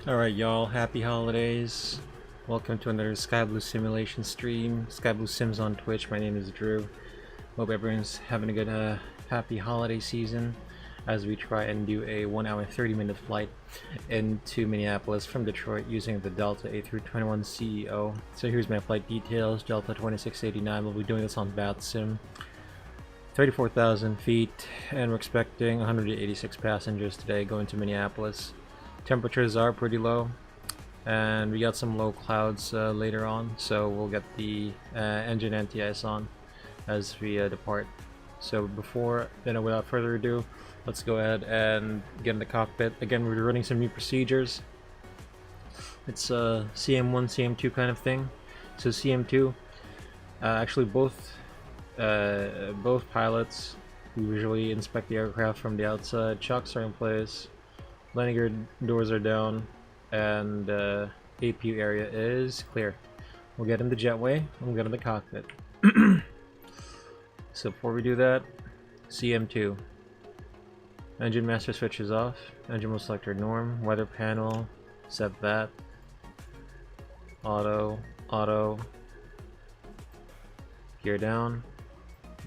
Alright y'all, happy holidays. Welcome to another SkyBloo simulation stream. SkyBloo Sims on Twitch. My name is Drew. Hope everyone's having a good happy holiday season as we try and do a 1 hour and 30-minute flight into Minneapolis from Detroit using the Delta A321 CEO. So here's my flight details. Delta 2689. We'll be doing this on VATSIM. 34,000 feet, and we're expecting 186 passengers today going to Minneapolis. Temperatures are pretty low, and we got some low clouds later on, so we'll get the engine anti-ice on as we depart. So without further ado, let's go ahead and get in the cockpit. Again, we're running some new procedures. It's a CM1, CM2 kind of thing. So CM2, actually both pilots usually inspect the aircraft from the outside. Chocks are in place. Landing gear doors are down, and APU area is clear. We'll get in the jetway and we'll get in the cockpit. So before we do that, CM2. Engine master switch is off. Engine mode selector norm. Weather panel, set that. Auto. Gear down.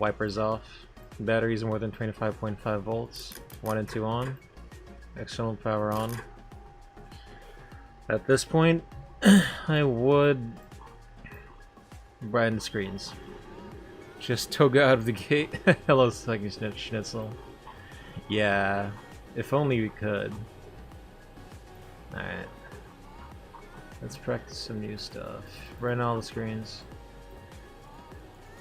Wipers off. Batteries more than 25.5 volts. 1 and 2 on. External power on. At this point, I would brighten the screens. Just toga out of the gate. Hello, Sucky Schnitzel. Yeah, if only we could. Alright. Let's practice some new stuff. Brighten all the screens.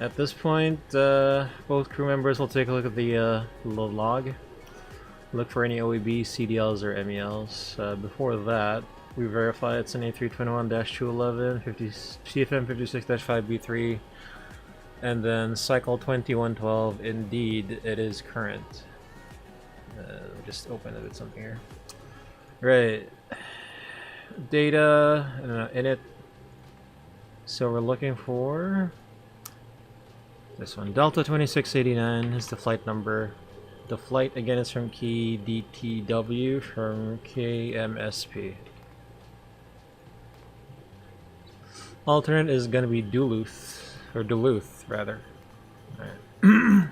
At this point, both crew members will take a look at the log. Look for any OEB, CDLs, or MELs. Before that, we verify it's an A321-211, CFM 56-5B3, and then cycle 2112. Indeed, it is current. Let me just open it with something here. Right. Data in it. So we're looking for this one. Delta 2689 is the flight number. The flight again is from KDTW from KMSP. Alternate is going to be Duluth rather. Alright.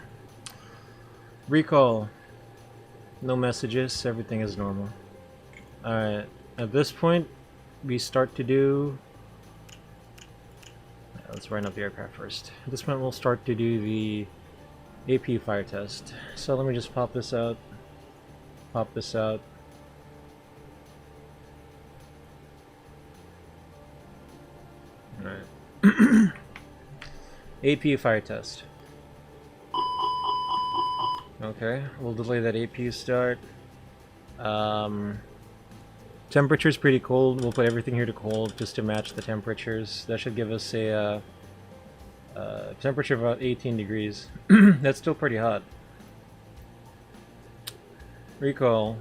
Recall. No messages, everything is normal. Alright, at this point we start to do... let's run up the aircraft first. At this point we'll start to do the AP fire test. So let me just pop this out. Alright. AP fire test. Okay, we'll delay that AP start. Temperature's pretty cold. We'll put everything here to cold just to match the temperatures. That should give us a temperature of about 18 degrees. That's still pretty hot. Recall.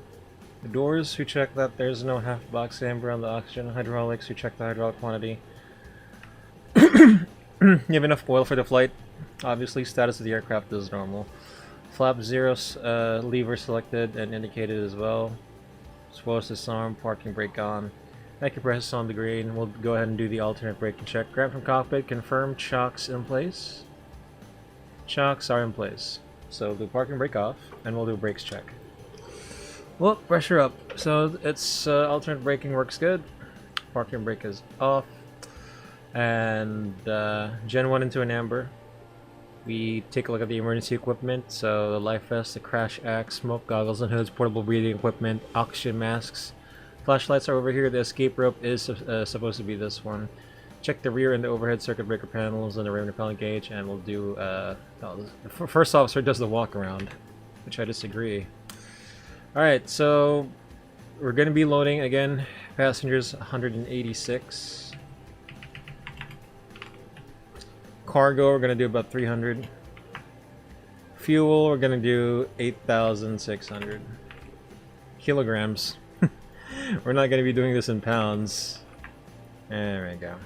The doors, we check that there's no half box amber on the oxygen. Hydraulics, we check the hydraulic quantity. You have enough oil for the flight. Obviously, status of the aircraft is normal. Flap 0 lever selected and indicated as well. Swose disarm, parking brake on. Acupress on the green. We'll go ahead and do the alternate braking check. Grab from cockpit, confirm chocks in place. Chocks are in place. So the parking brake off, and we'll do a brakes check. Well, pressure up. So it's alternate braking works good. Parking brake is off. And Gen 1 into an amber. We take a look at the emergency equipment. So the life vest, the crash axe, smoke goggles and hoods, portable breathing equipment, oxygen masks. Flashlights are over here. The escape rope is supposed to be this one. Check the rear and the overhead circuit breaker panels and the rear propellant gauge, and we'll do. The first officer does the walk around, which I disagree. All right, so we're going to be loading again. Passengers 186. Cargo we're going to do about 300. Fuel we're going to do 8,600 kilograms. We're not going to be doing this in pounds. There we go.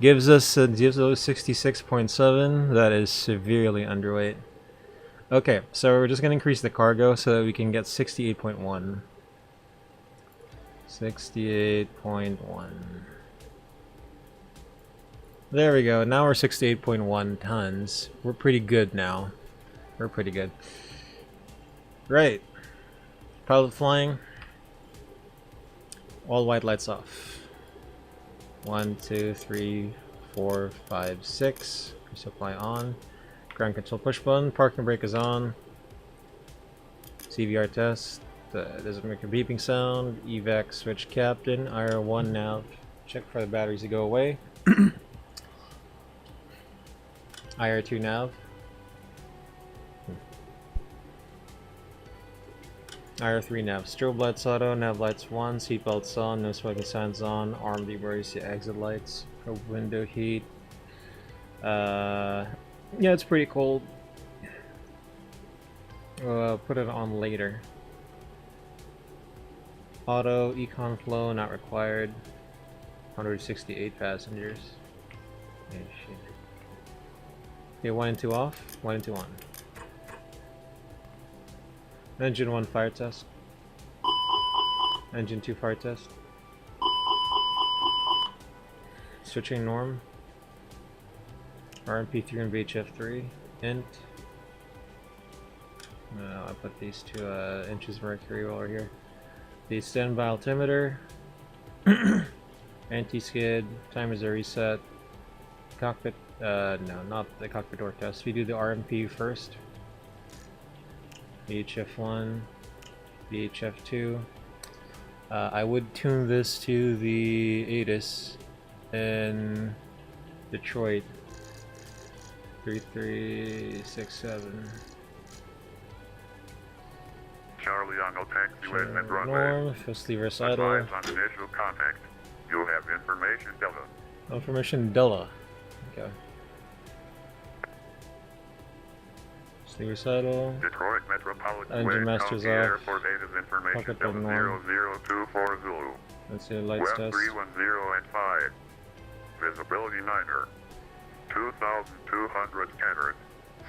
Gives us 66.7. That is severely underweight. Okay, so we're just going to increase the cargo so that we can get 68.1. 68.1. There we go. Now we're 68.1 tons. We're pretty good now. We're pretty good. Right. Pilot flying. All white lights off. 1, 2, 3, 4, 5, 6. Resupply on. Ground control push button. Parking brake is on. CVR test. Doesn't make a beeping sound. Evac switch captain. IR1 nav. Check for the batteries to go away. IR2 nav. IR3 nav. Strobe lights auto. Nav lights 1. Seatbelts on. No smoking signs on. Arm debrace. The exit lights. Window heat. Yeah, it's pretty cold. Put it on later. Auto, econ flow, not required. 168 passengers. Oh, shit. Okay, 1 and 2 off, 1 and 2 on. Engine 1 fire test. Engine 2 fire test. Switching norm. RMP3 and VHF3. Int. I put these 2 inches of mercury while we're here. The standby altimeter. Anti-skid. Timers are reset. Cockpit. No, not the cockpit door test. We do the RMP first. VHF1. VHF2. I would tune this to the ATIS in Detroit. 3367. Charlie on no taxiway and runway. Norm, first lever idle. Advise on initial contact. You have information Delta. Information Della. Okay. Lever idle. Detroit Metropolitan Engine Way, masters County off. Airport Native information Pocket Delta button on. 0024 Zulu. Let's see the lights West test. 310 and 5. Visibility 9er. 2,200 scattered.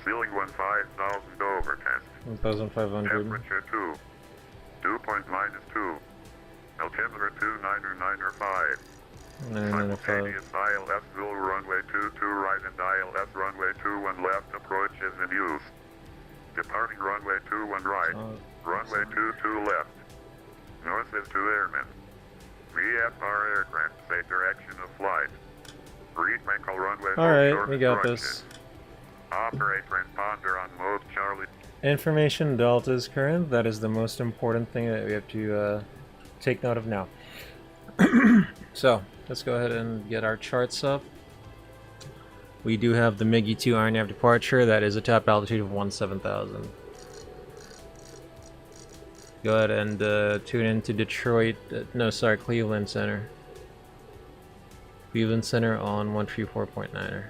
Ceiling 15,000 over test. 1,500. Temperature 2. Dew point -2. Altimeter 299er5. 995. Simultaneous ILS Zulu runway 22 right and ILS runway 21 left approach is in use. Departing runway 21 right. Runway 22 left. North is 2 airmen. VFR aircraft say direction of flight. Read Michael runway. Alright, we got this. Operate transponder on mode Charlie. Information Delta is current. That is the most important thing that we have to take note of now. So, let's go ahead and get our charts up. We do have the MiG-2 iron nav departure. That is a top altitude of 17,000. Go ahead and tune into Detroit. No, sorry, Cleveland Center. Cleveland Center on 134.9er.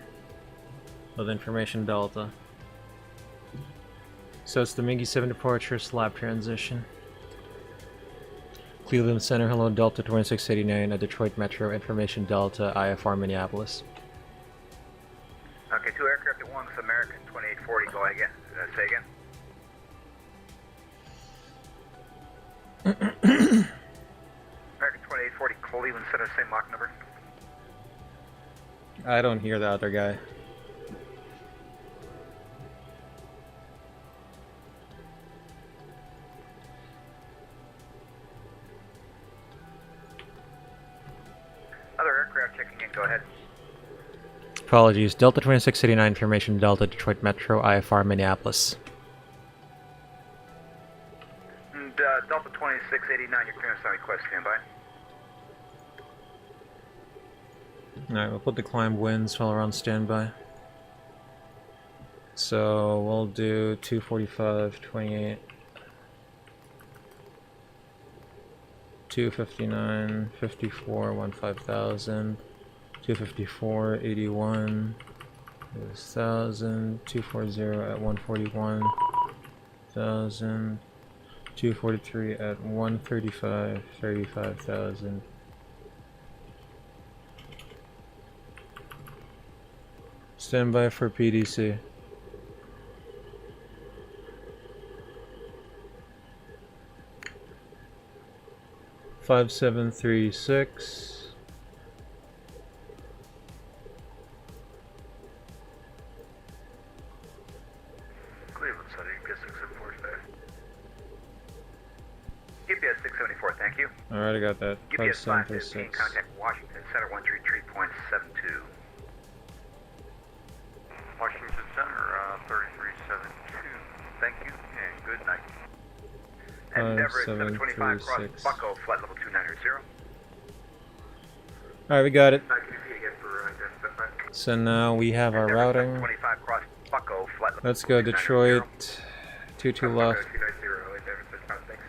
With information Delta. So it's the MiG-7 departure slab transition. Cleveland Center, hello Delta 2689 at Detroit Metro, information Delta, IFR Minneapolis. Okay, 2 aircraft at once, American 2840, go again. Say again. American 2840, Cleveland Center, same Mach number. I don't hear the other guy. Other aircraft checking in, go ahead. Apologies, Delta 2689, information Delta, Detroit Metro, IFR Minneapolis. And Delta 2689, your clearance on request, standby. Alright, we'll put the climb winds while we're on standby. So we'll do 245, 28, 259, 54, 15,000, 254, 81, 1,000, 240 at 141, 1,000, 243 at 135, 35,000. Stand by for PDC. 5736. Cleveland Center, UPS 674 today. UPS 674, thank you. Alright, I got that. UPS 515, 5736. contact Washington Center 133.72. Washington Center 3372. Thank you, and good night. Endeavor 725 cross 5736. Bucko, flight level 290. Alright, we got it. Again for So now we have our Endeavor routing. 725 cross Bucko, flight level Let's go 290. Detroit. 22 left. 290, Endeavor 726.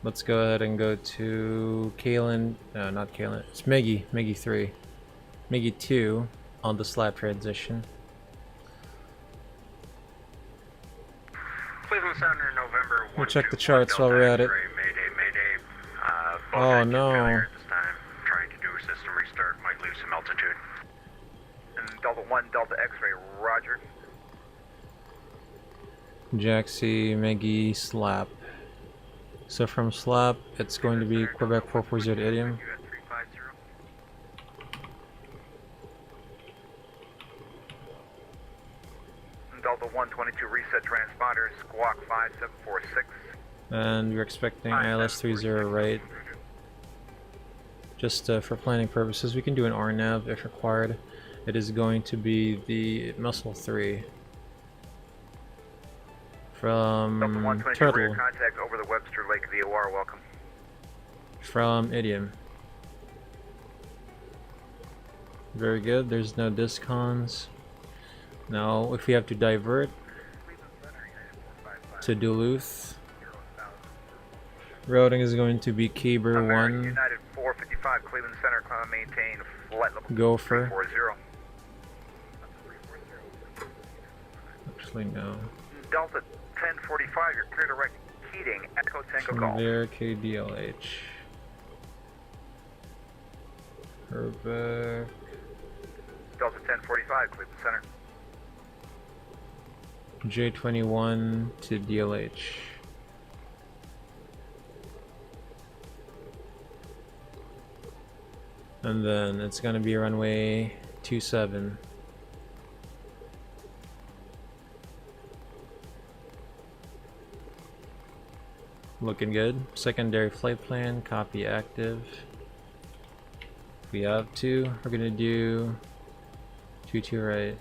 Let's go ahead and go to Kalen. No, not Kalen. It's Miggy. Miggy 3. Miggy 2 on the slab transition. Cleveland Center, November 1. We'll check the charts while we're at it. Mayday. Oh no. This time, trying to do a system restart, might lose some altitude. And Delta 1, Delta X-ray, roger. Jaxie, Miggy, Slap. So from Slap, it's going to be Quebec 440 to Idiom. Delta 122 reset transponders, squawk 5746. And we're expecting ILS 30 right. Just for planning purposes, we can do an RNAV if required. It is going to be the Muscle 3 from Delta 122 Turtle rear contact over the Webster Lake VOR, welcome. from Idiom. Very good. There's no discons. Now, if we have to divert to Duluth, routing is going to be Caber American 1, United 455, Cleveland Center, maintain flight level Gopher. 340. Actually, no. Delta 1045, you're clear to right Keating, Echo Tango From Golf. there, KDLH. Herbeck. Delta 1045, Cleveland Center. J21 to DLH. And then it's gonna be runway 27. Looking good. Secondary flight plan, copy active. We have to. We're gonna do 22 right.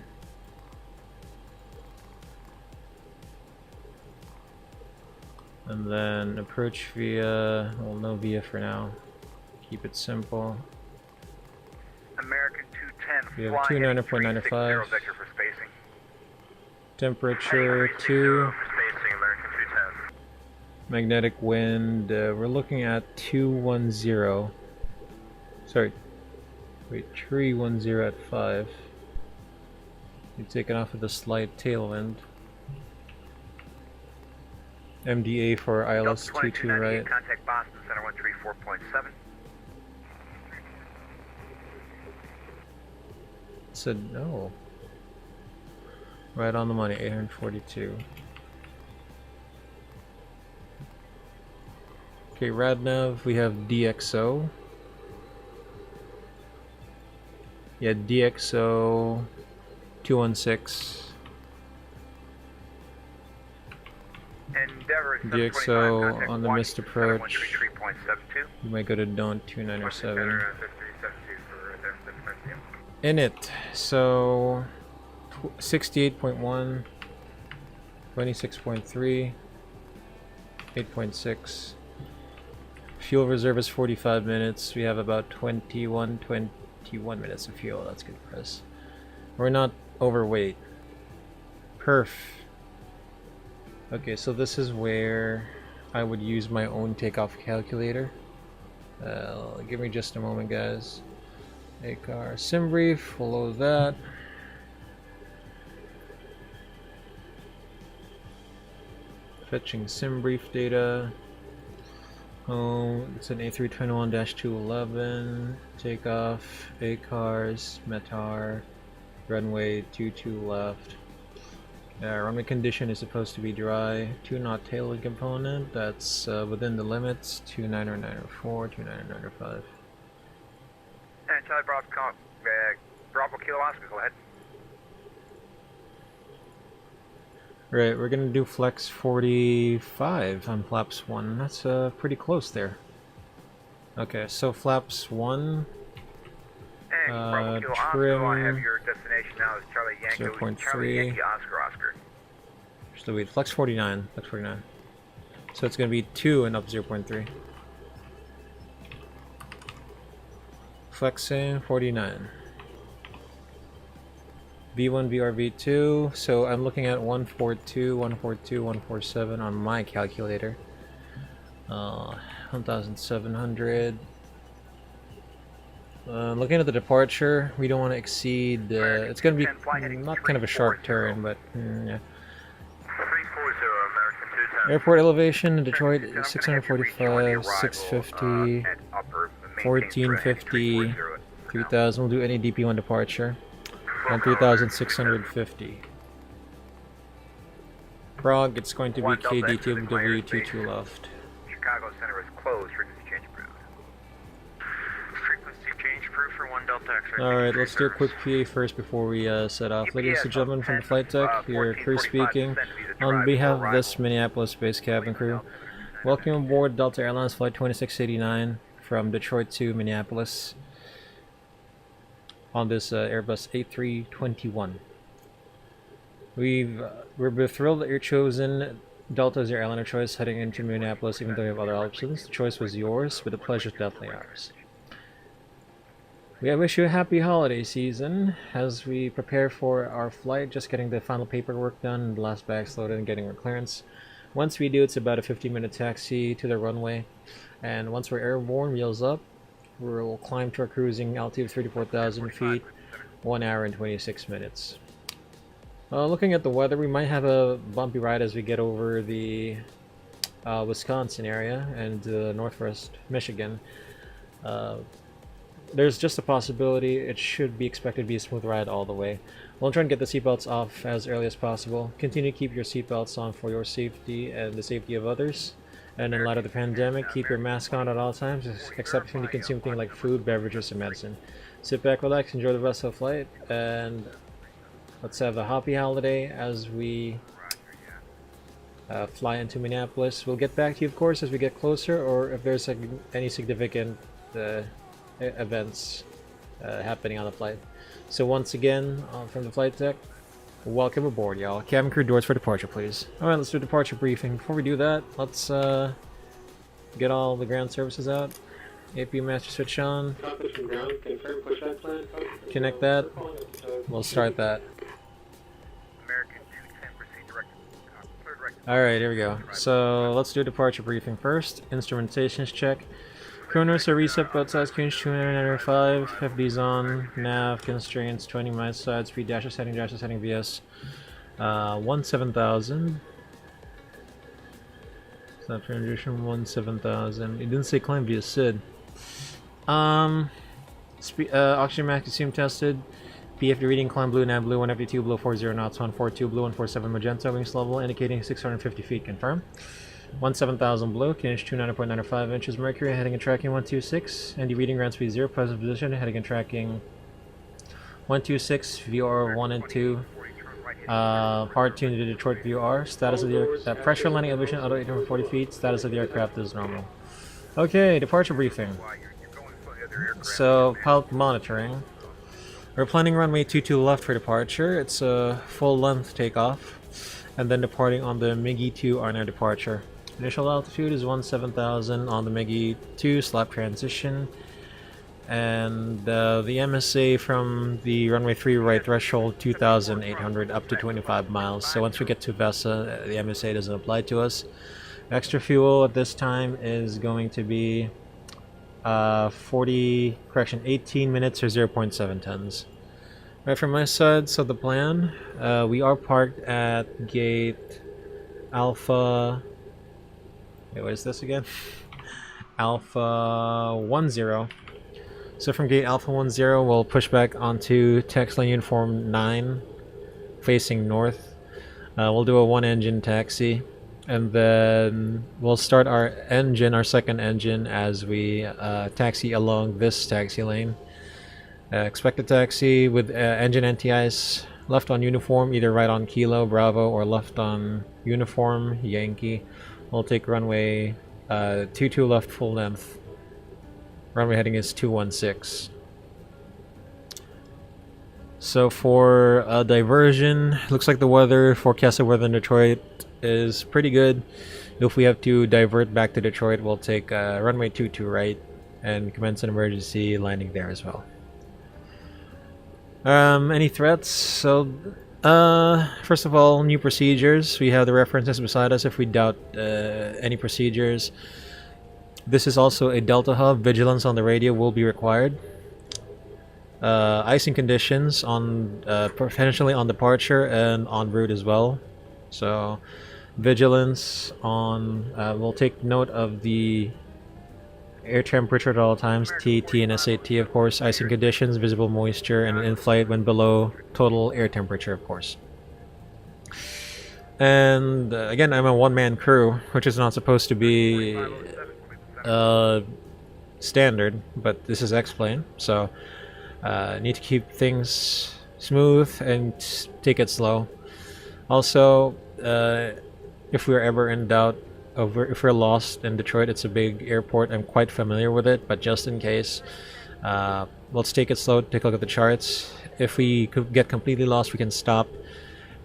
And then approach via, well, no via for now. Keep it simple. American 210, We have flying 290.95. vector for spacing. Temperature 2. For spacing, American 210. Magnetic wind, we're looking at 210. Sorry. Wait, 310 at 5. You're taking off with a slight tailwind. MDA for ILS 22 right. Contact Boston Center 134.7. Said no. Right on the money, 842. Okay, Radnav, we have DXO. Yeah, DXO 216. Endeavor DXO on the missed approach. 133.72. You might go to Don't 297. Center 5372 for Endeavor 752. In it, so 68.1, 26.3, 8.6. Fuel reserve is 45 minutes. We have about 21 minutes of fuel. That's good for us. We're not overweight. Perf. Okay, so this is where I would use my own takeoff calculator. Give me just a moment, guys. ACAR sim brief, follow that. Fetching sim brief data. Oh, it's an A321-211. Takeoff, ACARS, METAR, runway 22 left. Runway condition is supposed to be dry. 2 knot tail component, that's within the limits. 29904, 29905. And Charlie Bravo Kilo Oscar, go ahead. Right, we're gonna do flex 45 on flaps 1. That's pretty close there. Okay, so flaps 1. And Bravo Kilo trim, Oscar, I have your destination now is Charlie Yankee, 0.3. Charlie Yankee Oscar Oscar. So wait, flex 49. Flex 49. So it's gonna be 2 and up 0.3. Flexing 49. V1, VR, V2. So I'm looking at 142, 142, 147 on my calculator. 1,700. Looking at the departure, we don't want to exceed. It's going to be not kind of a sharp turn, but yeah. 340 American 210. Airport elevation in Detroit is 645, 650, 1450, 3000. We'll do any DP1 departure. And 3650. Prague, it's going to be KDTW-22 left. Chicago Center is closed. Frequency change approved. Frequency change approved for 1 Delta X-ray. Alright, let's do a quick PA first before we set off. Ladies and gentlemen from the flight deck, your crew speaking. On behalf of this Minneapolis-based cabin crew, welcome aboard Delta Airlines Flight 2689 from Detroit to Minneapolis on this Airbus A321. We're thrilled that you're chosen Delta as your airline of choice heading into Minneapolis, even though we have other options. The choice was yours, but the pleasure is definitely ours. We wish you a happy holiday season as we prepare for our flight, just getting the final paperwork done, the last bags loaded, and getting our clearance. Once we do, it's about a 15-minute taxi to the runway, and once we're airborne, wheels up, we'll climb to our cruising altitude of 34,000 feet, 1 hour and 26 minutes. Looking at the weather, we might have a bumpy ride as we get over the Wisconsin area and northwest Michigan. There's just a possibility it should be expected to be a smooth ride all the way. We'll try and get the seatbelts off as early as possible. Continue to keep your seatbelts on for your safety and the safety of others. And in light of the pandemic, keep your mask on at all times, except when you consume things like food, beverages, and medicine. Sit back, relax, enjoy the rest of the flight, and let's have a happy holiday as we fly into Minneapolis. We'll get back to you, of course, as we get closer, or if there's any significant events happening on the flight. So once again, from the flight deck, welcome aboard, y'all. Cabin crew, doors for departure, please. Alright, let's do a departure briefing. Before we do that, let's get all the ground services out. AP master switch on. Connect that. We'll start that. Alright, here we go. So let's do a departure briefing first. Instrumentations check. Chronos are reset, belt size change 295, FD's on, nav constraints 20 miles side, speed dasher setting VS 17,000. Stop transition 17,000. It didn't say climb via SID. Oxygen max assume tested. PFD reading climb blue, nav blue 152, below 40 knots, 142 blue, 147 magenta, wings level indicating 650 feet, confirm. 17,000 blue, QNH 29.95 inches mercury, heading and tracking 126, ND reading ground speed 0, present position, heading and tracking 126, VR 1 and 2, hard tuned to Detroit VR, status of the pressure landing elevation auto 840 feet, status of the aircraft is normal. Okay, departure briefing. So, pilot monitoring. We're planning runway 22 left for departure, it's a full length takeoff, and then departing on the MiG-2 RNAir departure. Initial altitude is 17,000 on the MiG-2 slap transition, and the MSA from the runway 3 right threshold 2,800 up to 25 miles. So once we get to VESA, the MSA doesn't apply to us. Extra fuel at this time is going to be 18 minutes or 0.7 tons. Right from my side, so the plan, we are parked at gate Alpha, wait, what is this again? Alpha 10. So from gate Alpha 10, we'll push back onto text lane uniform 9, facing north. We'll do a 1-engine taxi, and then we'll start our second engine, as we taxi along this taxi lane. Expect a taxi with engine NTIs left on uniform, either right on Kilo Bravo or left on uniform Yankee. We'll take runway 22 left full length. Runway heading is 216. So for diversion, looks like the weather, forecasted weather in Detroit is pretty good. If we have to divert back to Detroit, we'll take runway 22 right and commence an emergency landing there as well. Any threats? So, first of all, new procedures. We have the references beside us if we doubt any procedures. This is also a Delta hub. Vigilance on the radio will be required. Icing conditions on potentially on departure and en route as well. So, vigilance on. We'll take note of the air temperature at all times, TT and SAT, of course, icing conditions, visible moisture, and in-flight when below total air temperature, of course. And again, I'm a one-man crew, which is not supposed to be standard, but this is X-plane, so need to keep things smooth and take it slow. Also, if we're ever in doubt, if we're lost in Detroit, it's a big airport. I'm quite familiar with it, but just in case, let's take it slow, take a look at the charts. If we could get completely lost, we can stop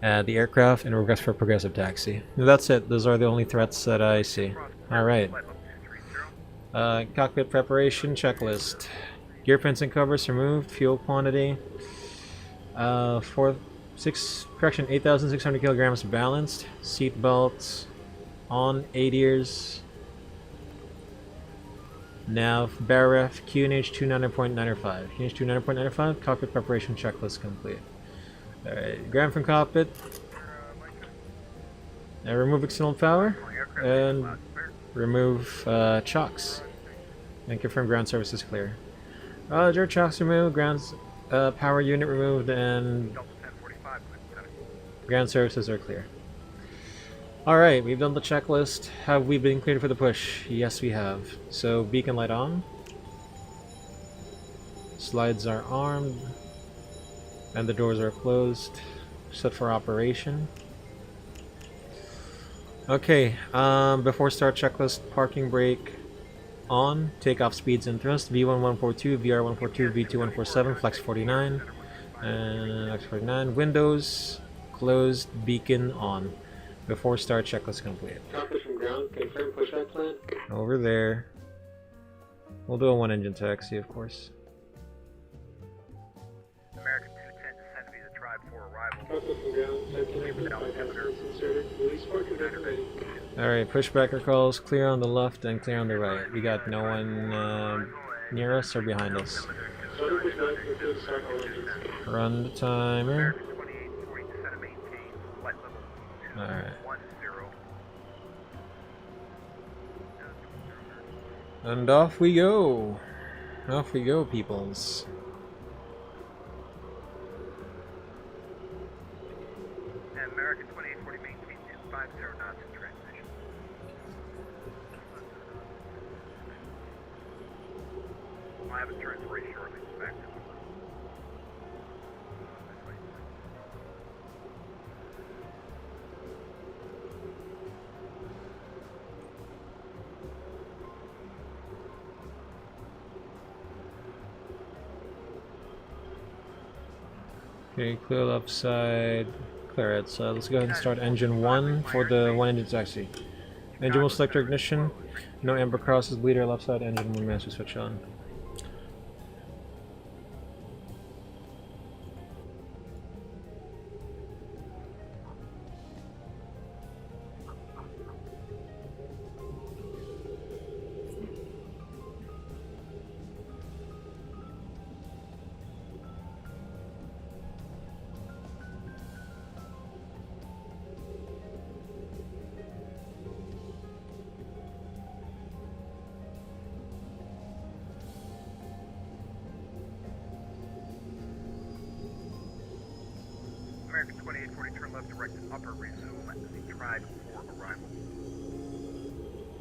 the aircraft and request for progressive taxi. And that's it. Those are the only threats that I see. Alright. Cockpit preparation checklist. Gear pins and covers removed. Fuel quantity. 8,600 kilograms balanced. Seat belts on, 8 ears. Nav, BARF, QNH 29.95. QNH 29.95, cockpit preparation checklist complete. Alright, ground from cockpit. Now remove external power and remove chocks. And confirm ground service is clear. Roger, chocks removed, ground power unit removed, and ground services are clear. Alright, we've done the checklist. Have we been cleared for the push? Yes, we have. So, beacon light on. Slides are armed. And the doors are closed. Set for operation. Okay, before start checklist, parking brake on. Takeoff speeds and thrust. V1142, VR142, V2147, flex 49. And flex 49. Windows closed, beacon on. Before start, checklist complete. Cockpit from ground, confirm pushback plan. Over there. We'll do a 1-engine taxi, of course. American 210 descend via Tribe 4 arrival. Cockpit from ground, inserted. Release parking brake ready. Alright, pushbacker calls, clear on the left and clear on the right. We got no one near us or behind us. Starting pushback, clear to start all engines. Run the timer. 2840 descend and maintain flight level 210. Alright. And off we go. Off we go, peoples. And American 2840 maintain 250 knots in transmission. I have a turn 3 shortly. Back to Okay, clear left side, clear it. So let's go ahead and start engine 1 for the 1-engine taxi. Engine will select ignition. No amber crosses, bleeder left side, engine 1 master switch on. American 2840, turn left, direct and upper, resume the tribe for arrival.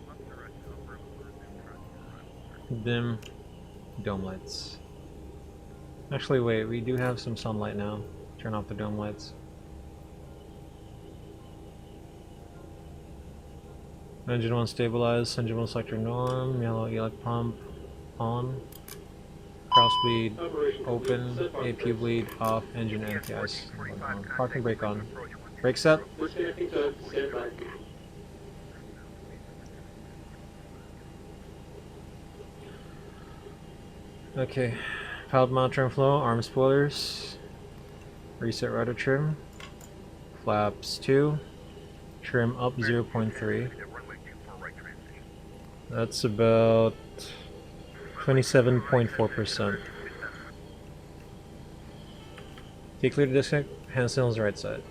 Left, direct, upper, resume tribe for arrival. Dim dome lights. Actually, wait, we do have some sunlight now. Turn off the dome lights. Engine 1 stabilized, engine 1 selector norm, yellow elect pump on, cross bleed open, AP bleed off, engine anti-ice on, parking brake on. Brake set. Disconnecting tug, stand by. Okay, pilot monitor and flow, arm spoilers, reset rudder trim, flaps 2, trim up 0.3. That's about 27.4%. Okay, clear to disconnect, hand signals right side.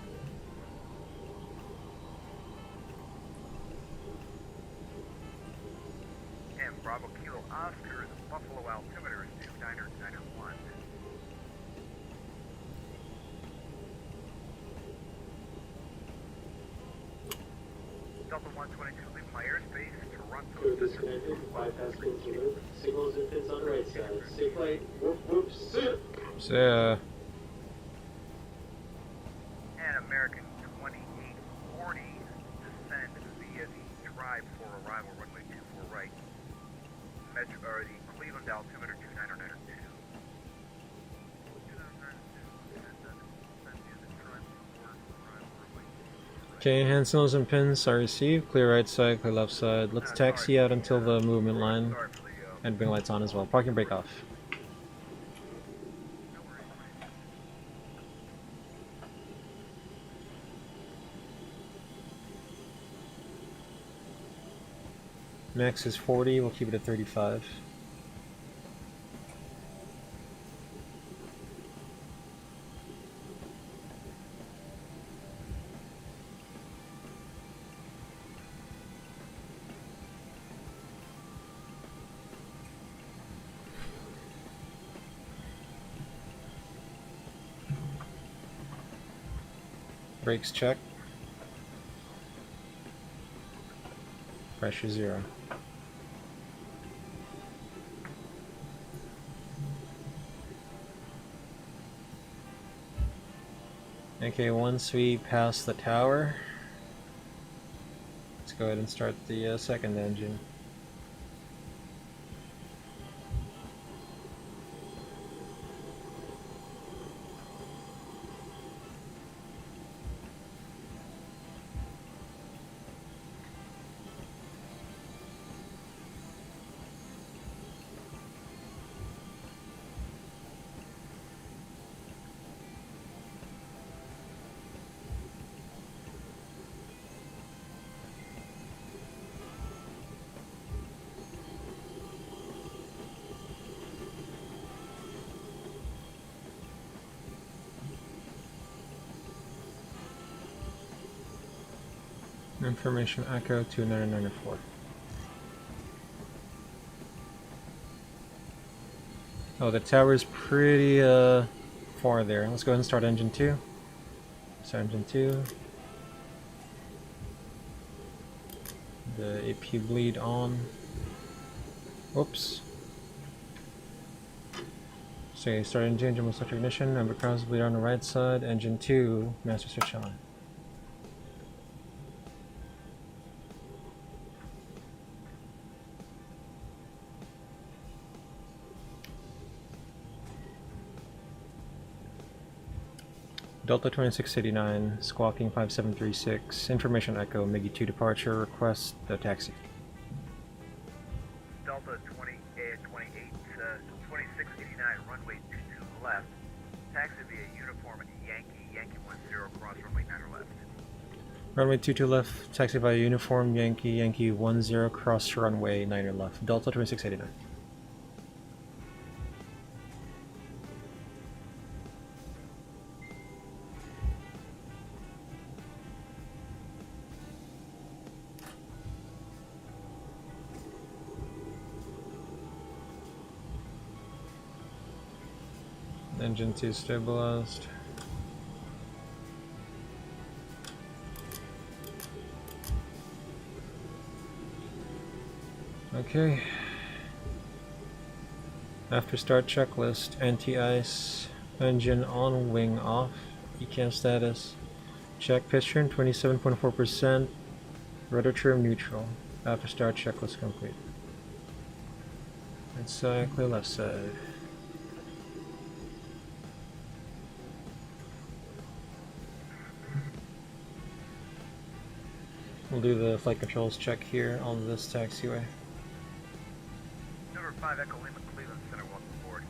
And Bravo Kilo Oscar, the Buffalo altimeter is 2991. Delta 122, leave my airspace, Toronto. Crew disconnected, bypass pins removed, signals and pins on the right side. Stay flight, whoop whoop, sit! So, And American 2840, descend via the drive for arrival, runway 24 right. Metro, or the Cleveland altimeter 2992. okay, hand signals and pins are received. Clear right side, clear left side. Let's taxi out until the movement line. And bring lights on as well. Parking brake off. Max is 40, we'll keep it at 35. Brakes check. Pressure 0. Okay, once we pass the tower, let's go ahead and start the second engine. Information Echo 2994. Oh, the tower's pretty far there. Let's go ahead and start engine 2. Start engine 2. The AP bleed on. Whoops. So start engine will start ignition. Number cross bleed on the right side. Engine 2, master switch on. Delta 2689, squawking 5736, information echo, MIGI 2 departure, request the taxi. Delta 2689, runway 22 left. Taxi via uniform Yankee 10, cross runway 9 left. Runway 22 left, taxi via uniform Yankee 10, cross runway 9 left. Delta 2689. Engine 2 stabilized. Okay. After start checklist, anti-ice, engine on, wing off, ECAM status. Check pitch turn 27.4%, rudder trim neutral. After start checklist complete. Right side, clear left side. We'll do the flight controls check here on this taxiway. Number 5 Echo Lima Cleveland Center, welcome aboard.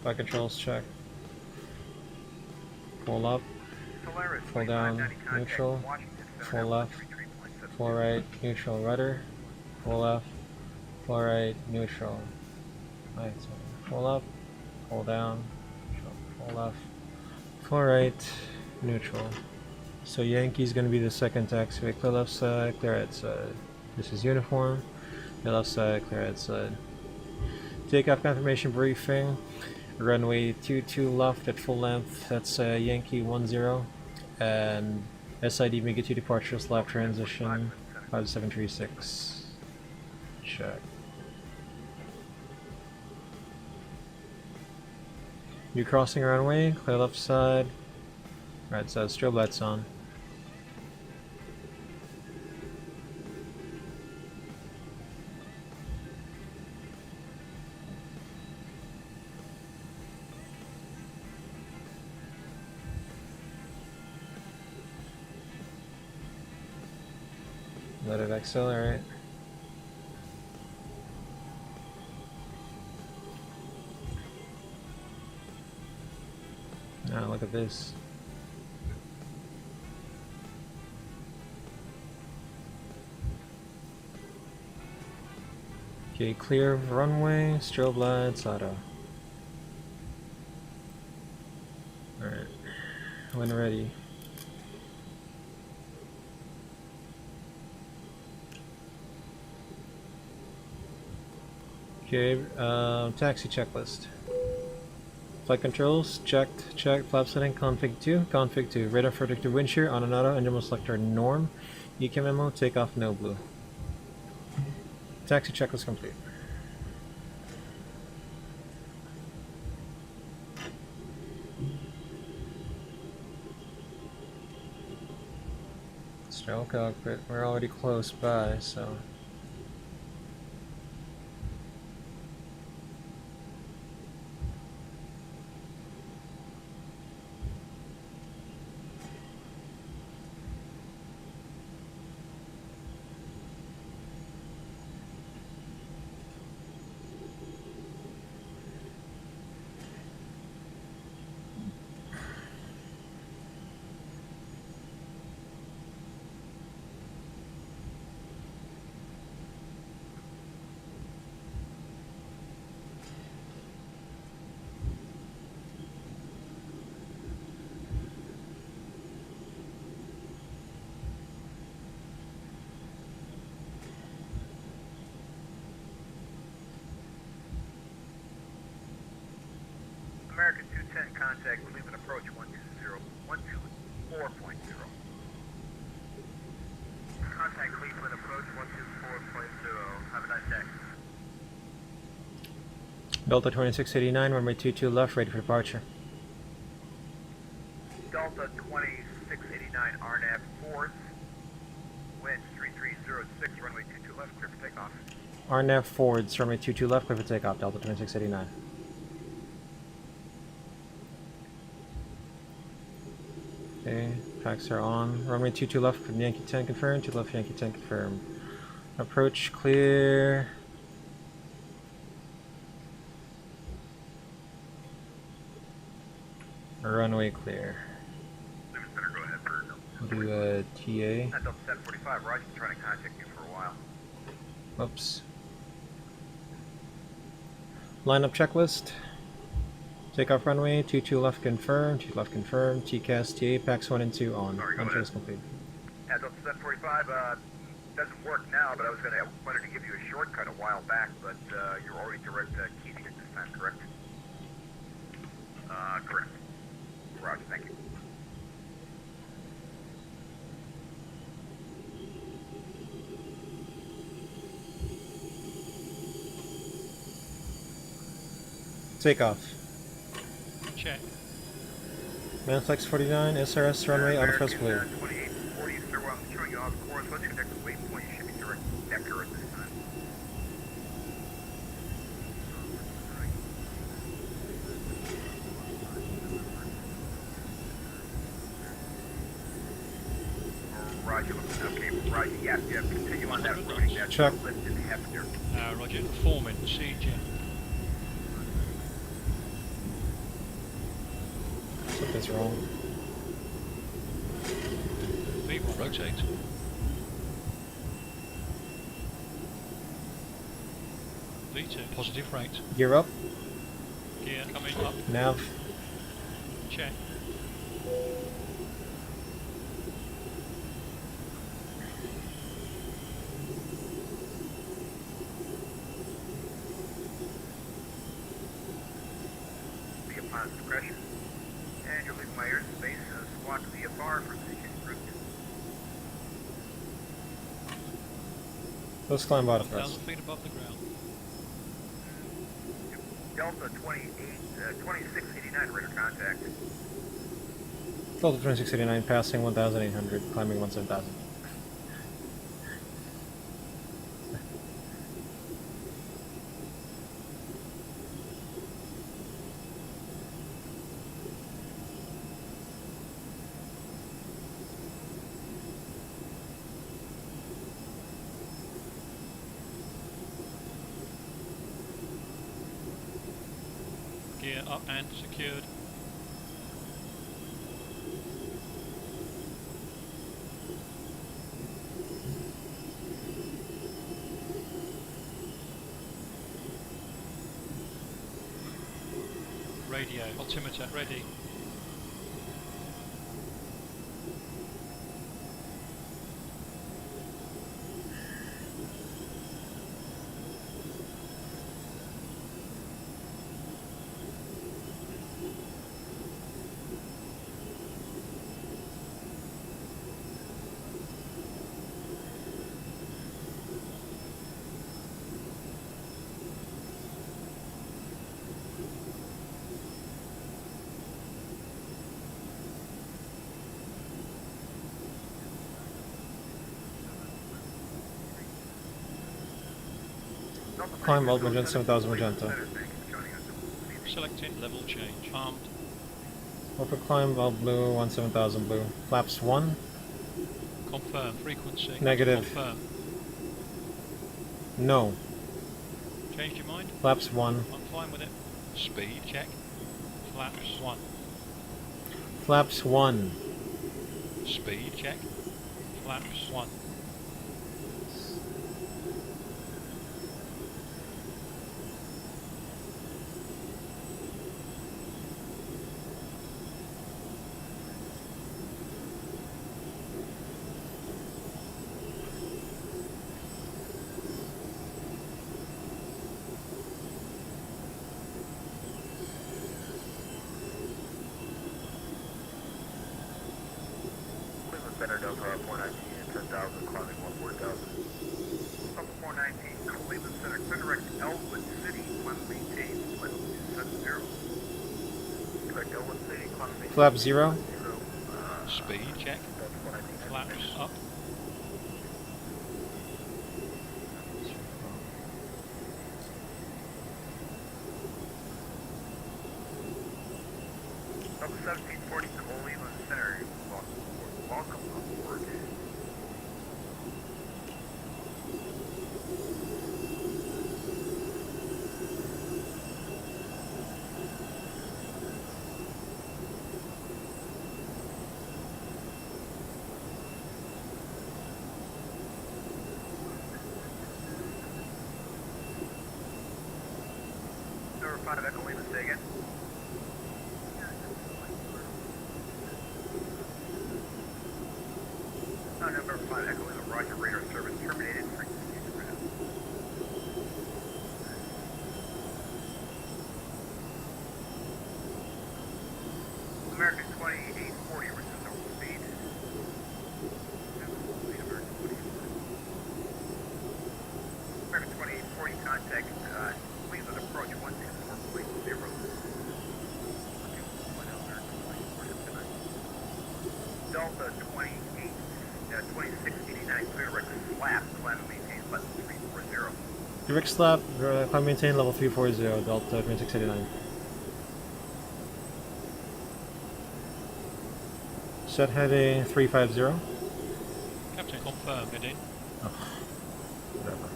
Flight controls check. Pull up, Solaris, full down, 2590 contact neutral, Washington Center, full left, 133.7. full right, neutral, rudder, full left, full right, neutral. Right, so full up, full down, full left, full right, neutral. So Yankee's going to be the second taxiway. Clear left side, clear right side. This is uniform. Clear left side, clear right side. Takeoff confirmation briefing. Runway 22 left at full length. That's Yankee 10. And SID make it to departures left transition 5736. Check. New crossing runway. Clear left side. Right side. Strobe lights on. Let it accelerate. Now look at this. Okay, clear of runway, strobe lights, auto. Alright, when ready. Okay, taxi checklist. Flight controls, checked, flap setting, config 2, radar predictor wind shear, on and auto, engine selector norm, ECAM memo, takeoff no blue. Taxi checklist complete. Straddle cockpit, we're already close by, so. American 210, contact Cleveland approach 124.0. Contact Cleveland approach 124.0. Have a nice day. Delta 2689, runway 22 left, ready for departure. Delta 2689, RNAV 4th, wind 3306, runway 22 left, clear for takeoff. RNAV forwards, runway 22 left, clear for takeoff, Delta 2689. Okay, tracks are on. Runway 22 left, Yankee 10 confirmed, 2 left, Yankee 10 confirmed. Approach clear. Runway clear. Cleveland Center, go ahead for Do a TA. Delta 745, Roger, been trying to contact you for a while. Oops. Lineup checklist. Takeoff runway, 22 left confirmed, 2 left confirmed, TCAS, TA, PAX 1 and 2 on. Enter is complete. Yeah, Delta 745, doesn't work now, but I wanted to give you a shortcut a while back, but you're already direct keying it this time, correct? Correct. Roger, thank you. Takeoff. Check. Manflex 49, SRS runway, autothrust blue. 2840, sir, while I'm showing you off course, what's your next waypoint? You should be direct Decker at this time. Roger, okay, Roger, yeah, continue on that routing. That's Check. Lift and Hefner. Roger. Foreman, siege. Something's wrong. V1 rotate. V2, positive rate. Gear up. Gear coming up. Nav. Check. Be upon discretion. And you're leaving my airspace, squawk VFR for position route. Let's climb autothrust. 1,000 feet above the ground. Delta 2689, radar contact. Delta 2689, passing 1,800, climbing 17,000. Gear up and secured. Radio, altimeter ready. Climb Magenta, 7,000 Magenta. Selecting level change. Armed. Open climb, Blue, 17,000 blue. Flaps 1. Confirm. Frequency. Negative. Confirm. No. Changed your mind? Flaps 1. I'm fine with it. Speed check. Flaps 1. Flaps 1. Speed check. Flaps 1. Center Delta 419, 10,000, climbing 14,000. Delta 419, Cleveland Center, clear direct Elwood City, climb maintain, flight 270. Direct Elwood City, climb maintain. Flap 0. Speed check. Delta 419, Flaps up. Delta 1740, Cleveland Center, welcome aboard. Number 5, Echo Lima, say again. Number 5, Echo Lima, Roger, radar service terminated, frequency ground. American 2840, resume normal speed. American 2840, contact Cleveland approach 164.0. Direct slap, climb maintain level 340, Delta 2689. Set heading 350. Captain, confirm heading. Oh, whatever.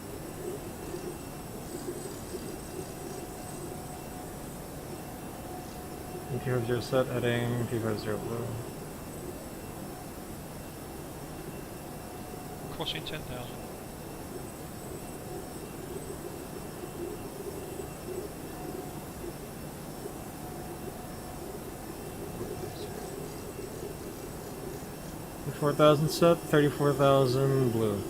T50 set heading 350 blue. Crossing 10,000. $4,000 set, 34,000 blue.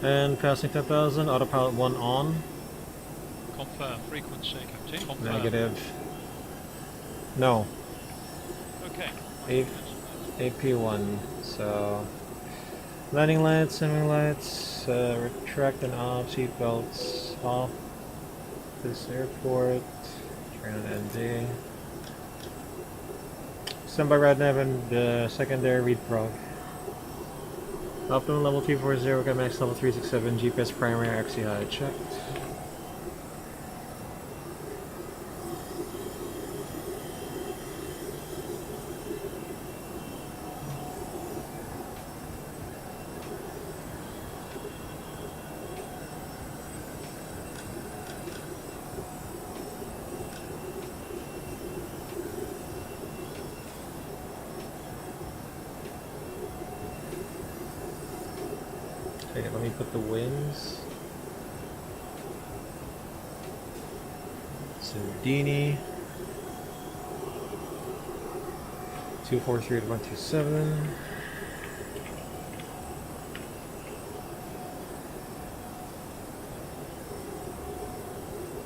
And passing 10,000, autopilot 1 on. Confirm frequency, Captain. Confirm. Negative. No. Okay. AP1. So landing lights, swimming lights, retract and off, seat belts off. This airport. Turn on NG. Standby rad nav and secondary read prog. Optimum level 240, got max level 367, GPS primary XC high checked. Okay, let me put the wings. Sundini. 243 to 127.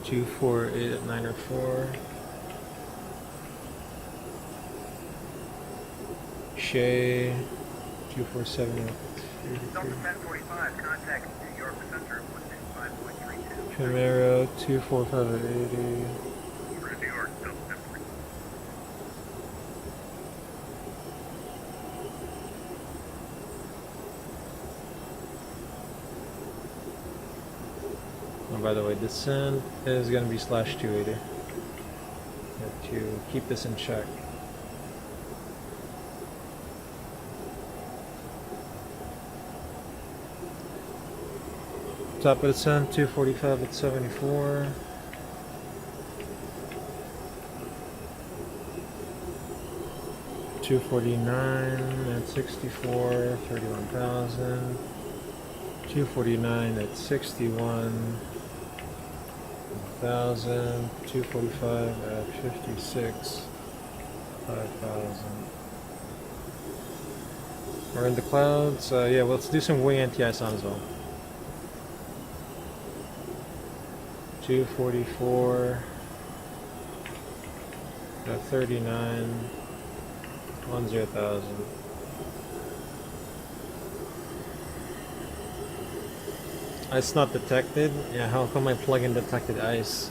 Two 4-8 at 904. Shay 247 at Delta 1045, contact New York Center 165.32. Camaro 245 at 80. Over to New York, Delta 1045. Oh, by the way, descent is going to be /280. You have to keep this in check. Top of descent 245 at 74. $249 at 64, 31,000. $249 at 61. 1,000, 245 at 56, 5,000. We're in the clouds. Yeah, well, let's do some wing anti-ice on as well. 244 at 39, 10,000. Ice not detected? Yeah, how come my plugin detected ice?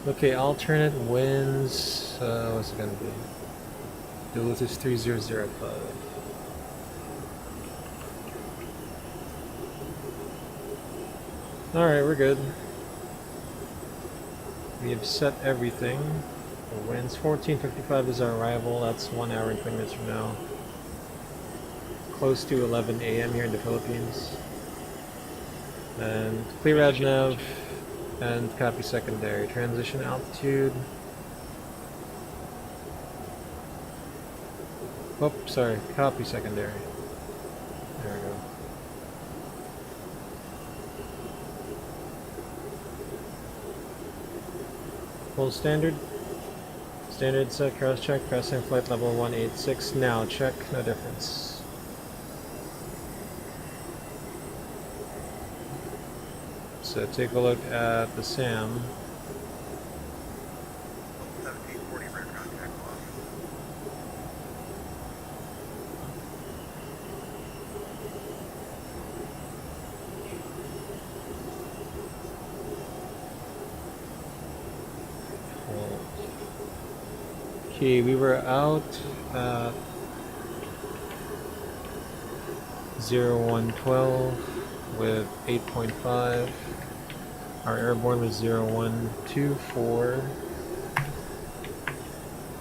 Okay, alternate winds. What's it gonna be? Duluth is 3005. Alright, we're good. We have set everything. The winds 14:55 is our arrival. That's 1 hour and 20 minutes from now. Close to 11 a.m. here in the Philippines. And clear rad nav and copy secondary. Transition altitude. Oh, sorry. Copy secondary. There we go. Full standard. Standard set, cross check, pressing flight level 186. Now check, no difference. So take a look at the SAM. 1740, rear contact lost. Okay, we were out at 0112 with 8.5. Our airborne was 0124.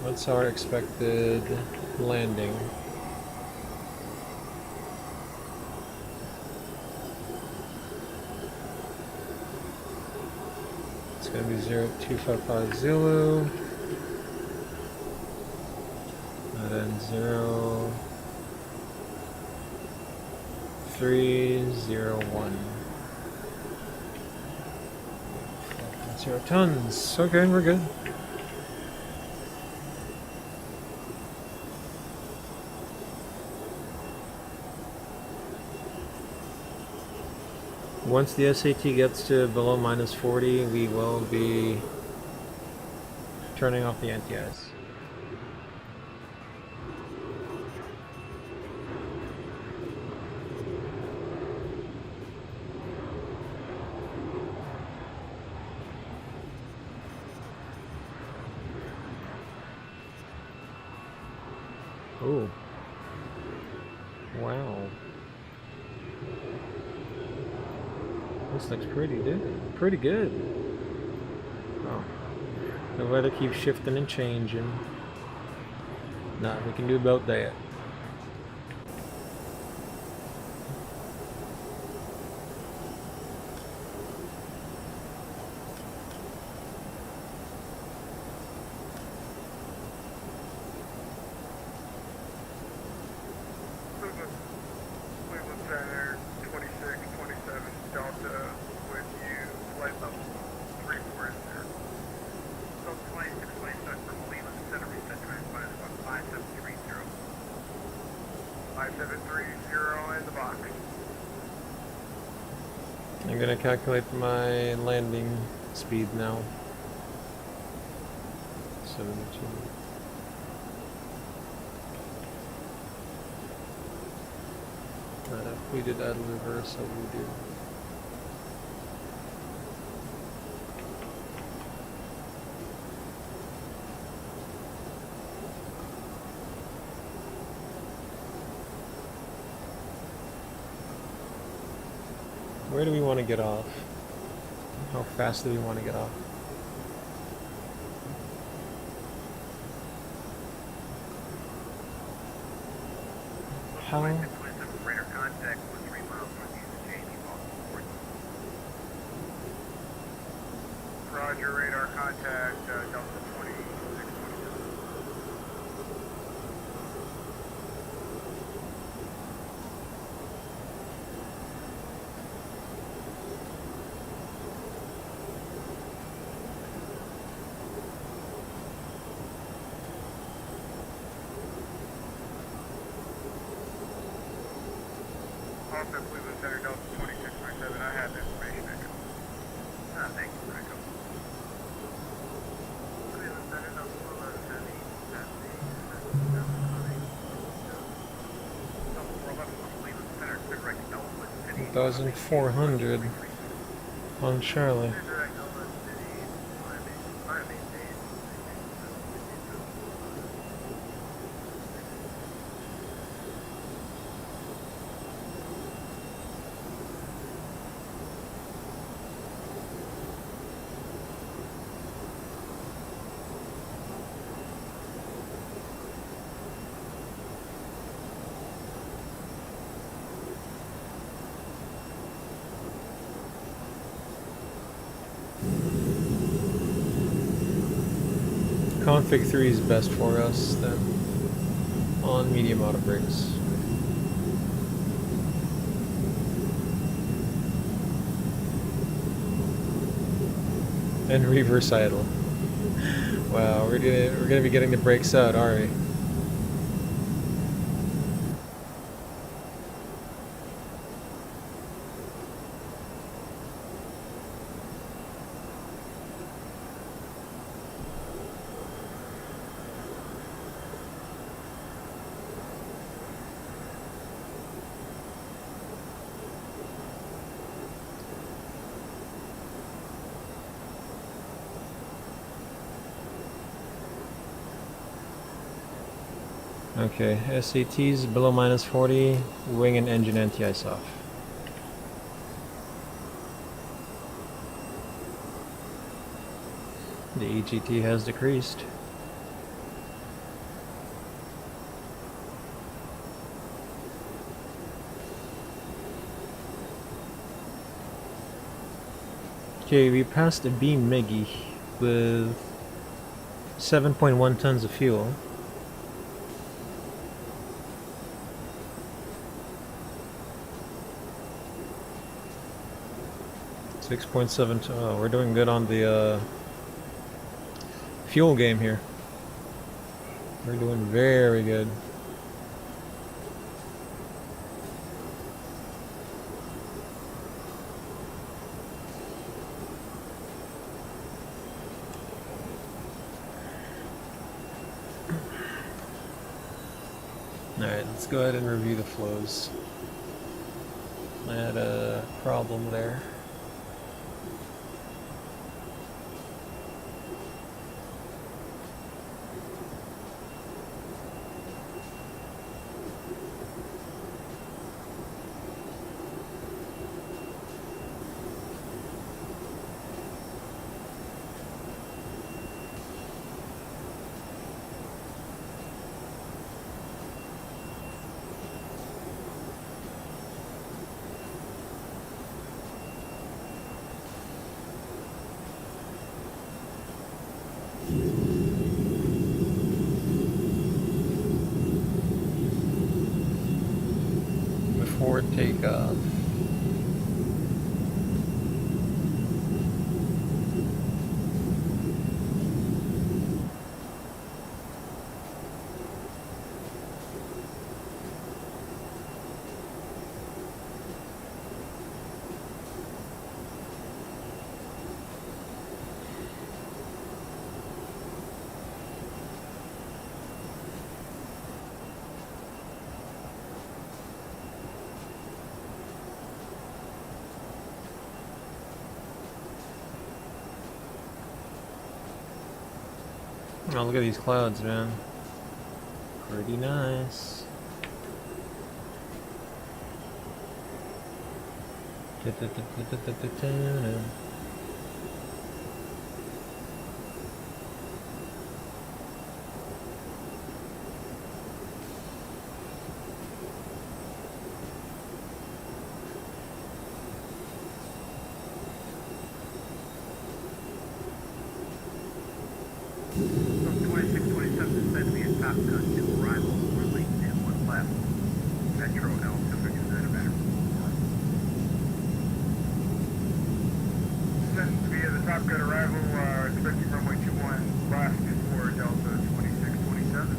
What's our expected landing? It's going to be 0255 Zulu. And then 0301. 0 tons. Okay, we're good. Once the SAT gets to below -40, we will be turning off the anti-ice. Oh. Wow. This looks pretty good. Oh. The weather keeps shifting and changing. Nothing we can do about that. Cleveland Center, 26, 27, Delta, with you, flight level 34 is there. So 26, 27 from Cleveland Center, reset to minus 5730. 5730 in the box. I'm gonna calculate my landing speed now. 72. We did add reverse, so we do. Where do we want to get off? How fast do we want to get off? How? Radar contact was 3 miles northeast of JD Boston. Roger, radar contact, Delta 2627. Also, Cleveland Center, Delta 2627. I have the information, Echo. Thank you, Echo. Cleveland Center, Delta 411, Delta 411 from Cleveland Center, direct Elwood City. 1,400 on Charlie. Direct Elwood City, my main base. Config 3 is best for us then on medium auto brakes. And reverse idle. Wow, we're gonna be getting the brakes out, aren't we? Okay, SATs below -40, wing and engine anti-ice off. The EGT has decreased. Okay, we passed a B Miggy with 7.1 tons of fuel. $6.7. Oh, we're doing good on the fuel game here. We're doing very good. Alright, let's go ahead and review the flows. I had a problem there. Before takeoff. Oh, look at these clouds, man. Pretty nice. Top gun to arrival, runway 10 left. Metro L to fix that event. Via the Top Gun arrival, expecting runway 21 left for Delta 2627.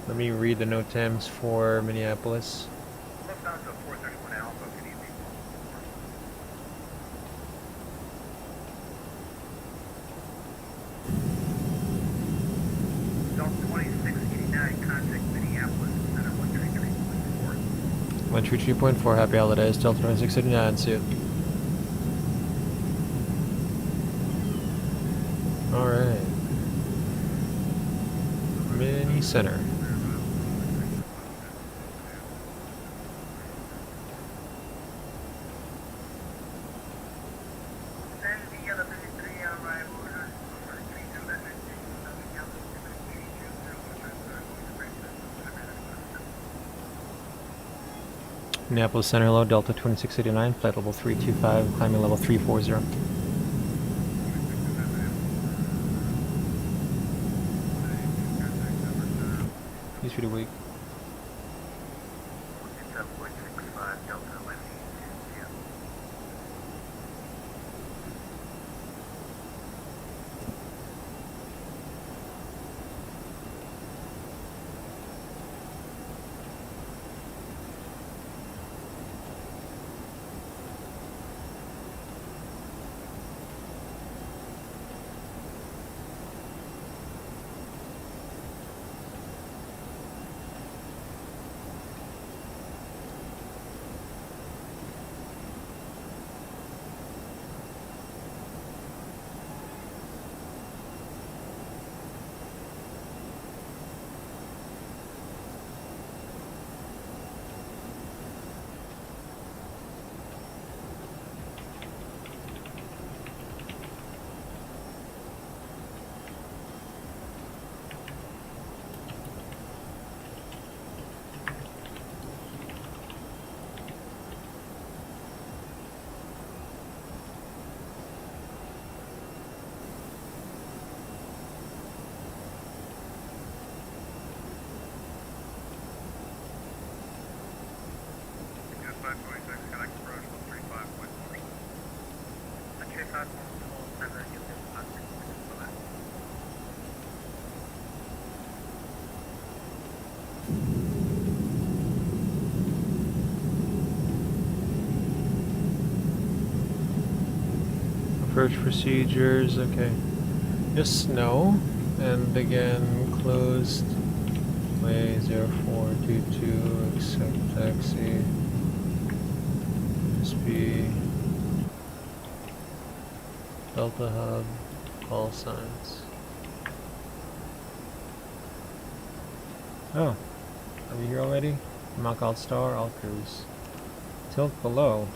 Let me read the NOTAMs for Minneapolis. Left out to 431 Alpha, good evening. Delta 2689, contact Minneapolis, center 133.4. 133.4, happy holidays, Delta 2689, see you. Alright. Mini Center. Minneapolis Center, hello, Delta 2689, flight level 325, climbing level 340. He's pretty weak. Approach procedures, okay. Just no. And again, closed. Way 0422, accept taxi. SB. Delta Hub, call signs. Oh, are we here already? Mock out star, all cruise. Tilt below.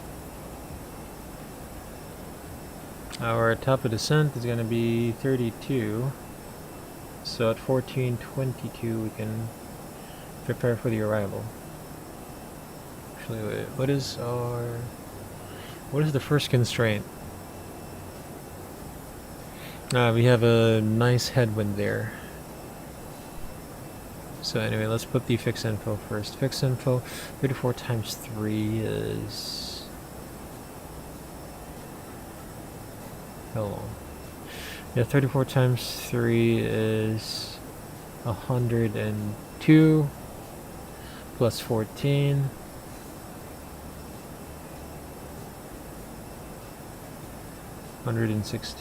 Our top of descent is going to be 32. So at 1422 we can prepare for the arrival. Actually, wait, what is the first constraint? We have a nice headwind there. So anyway, let's put the fix info first. Fix info 34 times 3 is how long? Yeah, 34 times 3 is 102 plus 14. $116.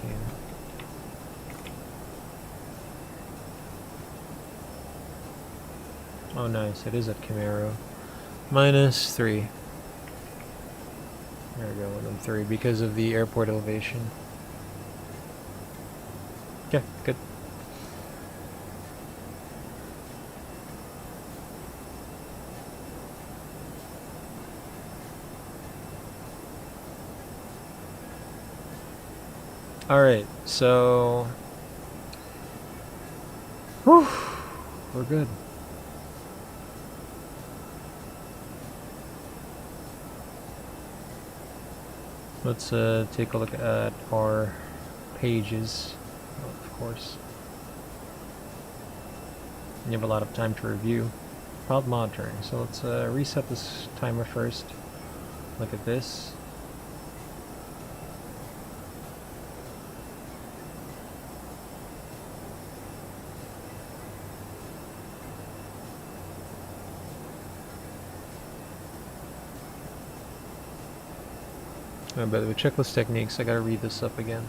Oh nice, it is at Camaro. Minus 3. There we go, 103 because of the airport elevation. Okay, good. Alright, so whew, we're good. Let's take a look at our pages, of course. You have a lot of time to review. Prompt monitoring. So let's reset this timer first. Look at this. By the way, checklist techniques, I gotta read this up again.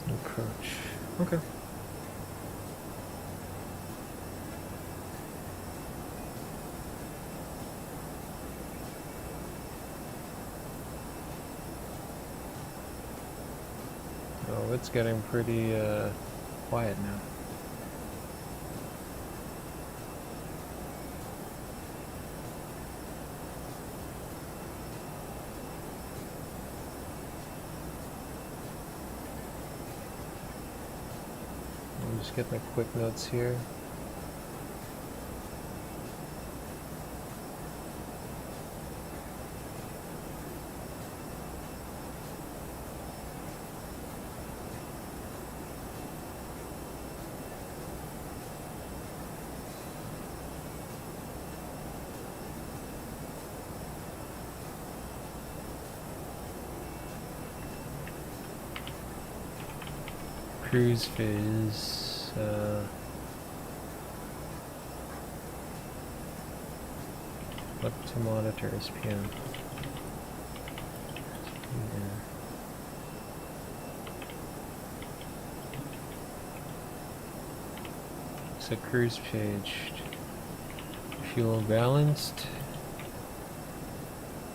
Approach. Okay. Oh, it's getting pretty quiet now. Just get my quick notes here. Cruise phase. What to monitor SPM? So cruise page. Fuel balanced.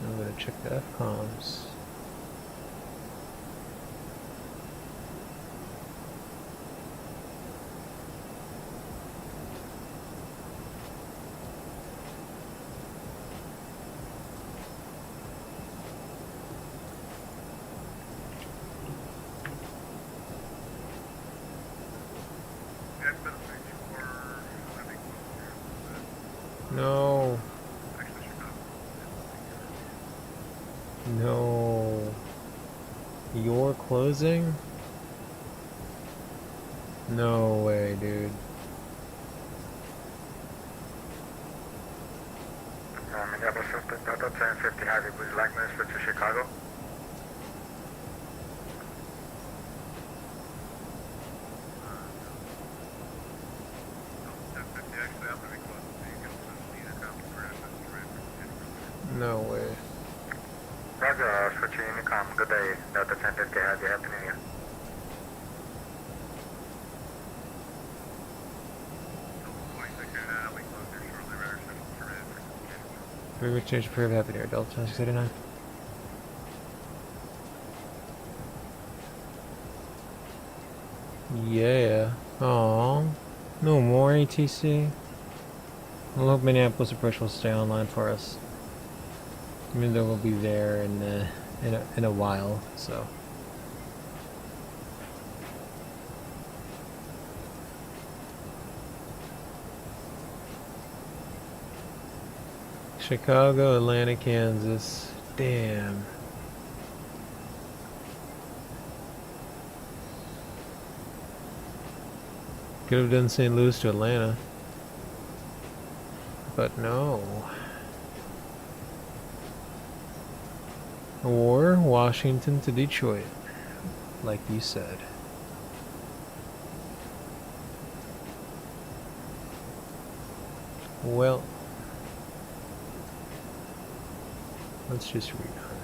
I'm gonna check the FCOMs. No. No. You're closing? No way, dude. Minneapolis, Delta 1050 Highway, would you like me to switch to Chicago? No way. Roger, switch to Unicom. Good day. Delta 1050 Highway, Happy New Year. We change to prove happy near Delta 689. Yeah. Aww. No more ATC. I hope Minneapolis approach will stay online for us. I mean, they will be there in a while, so. Chicago, Atlanta, Kansas. Damn. Could have done St. Louis to Atlanta. But no. Or Washington to Detroit, like you said. Well, let's just read on it.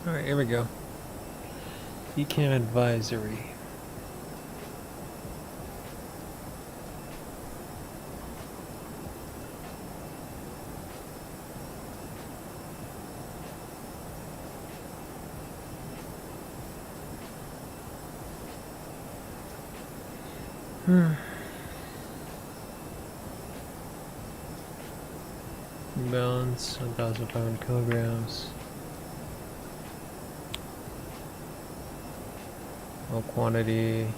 Alright, here we go. ECAM advisory. Balance 1,500 kilograms. No quantity.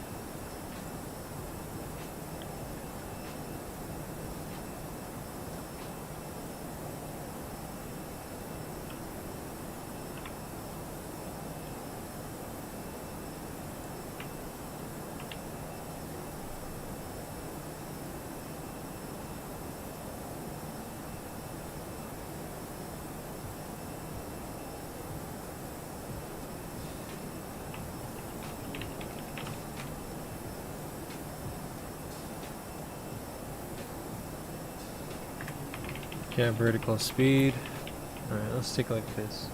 Yeah, vertical speed. Alright, let's take a look at this.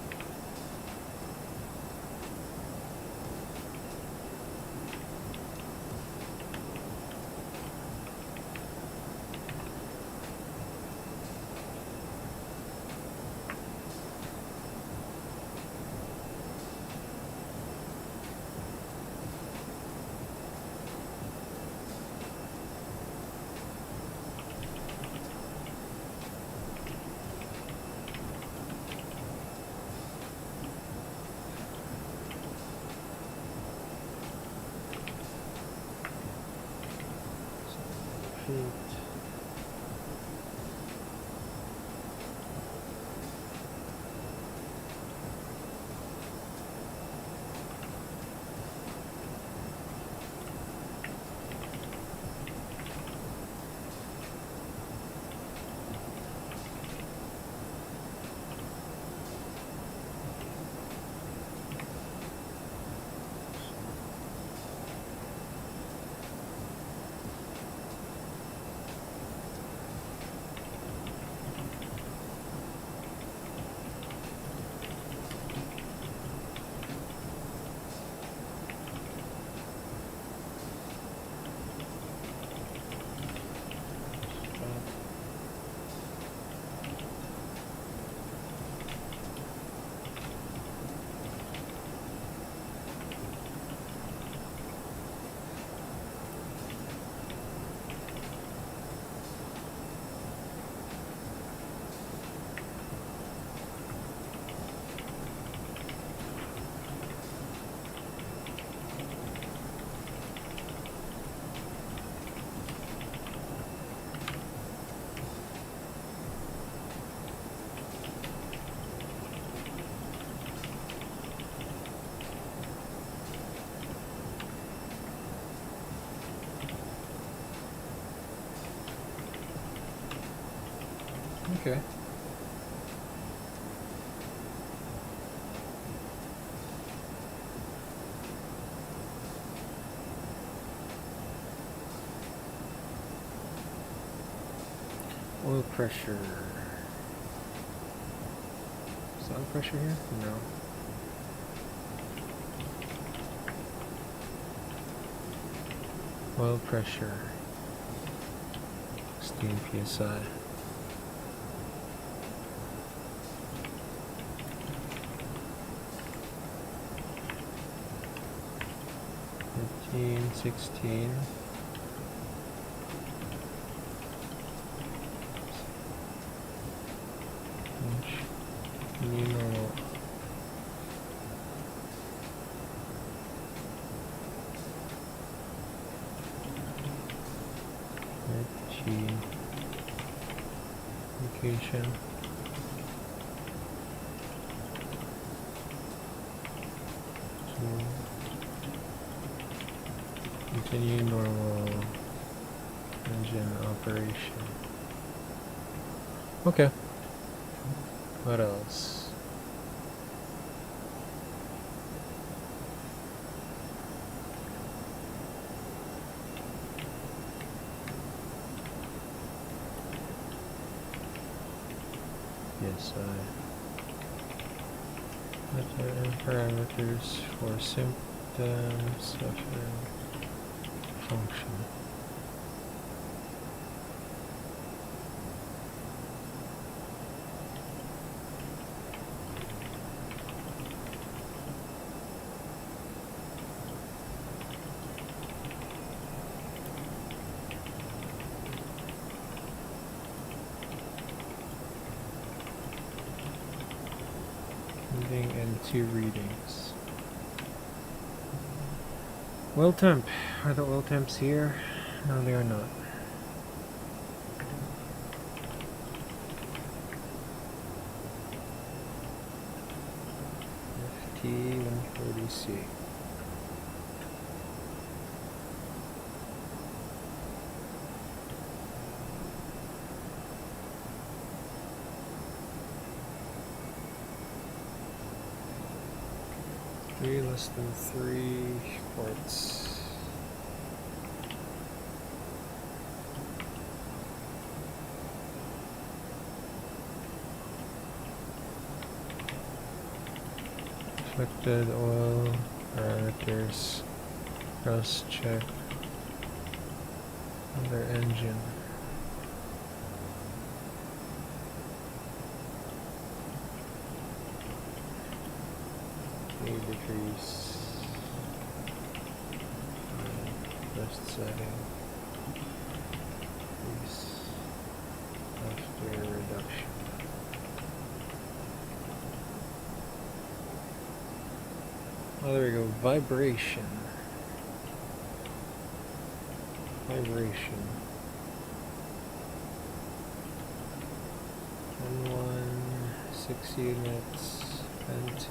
Okay. Oil pressure. Is oil pressure here? No. Oil pressure. 16 psi. Fifteen, 16. New normal. G. Location. Continue normal engine operation. Okay. What else? Yes, parameters for symptoms of function. And 2 readings. Oil temp. Are the oil temps here? No, they are not. 140C. Less than 3 quarts. Reflected oil parameters. Cross check. Other engine. Decrease. First setting. Decrease after reduction. Oh, there we go. Vibration. Vibration. N1, 6 units. N2.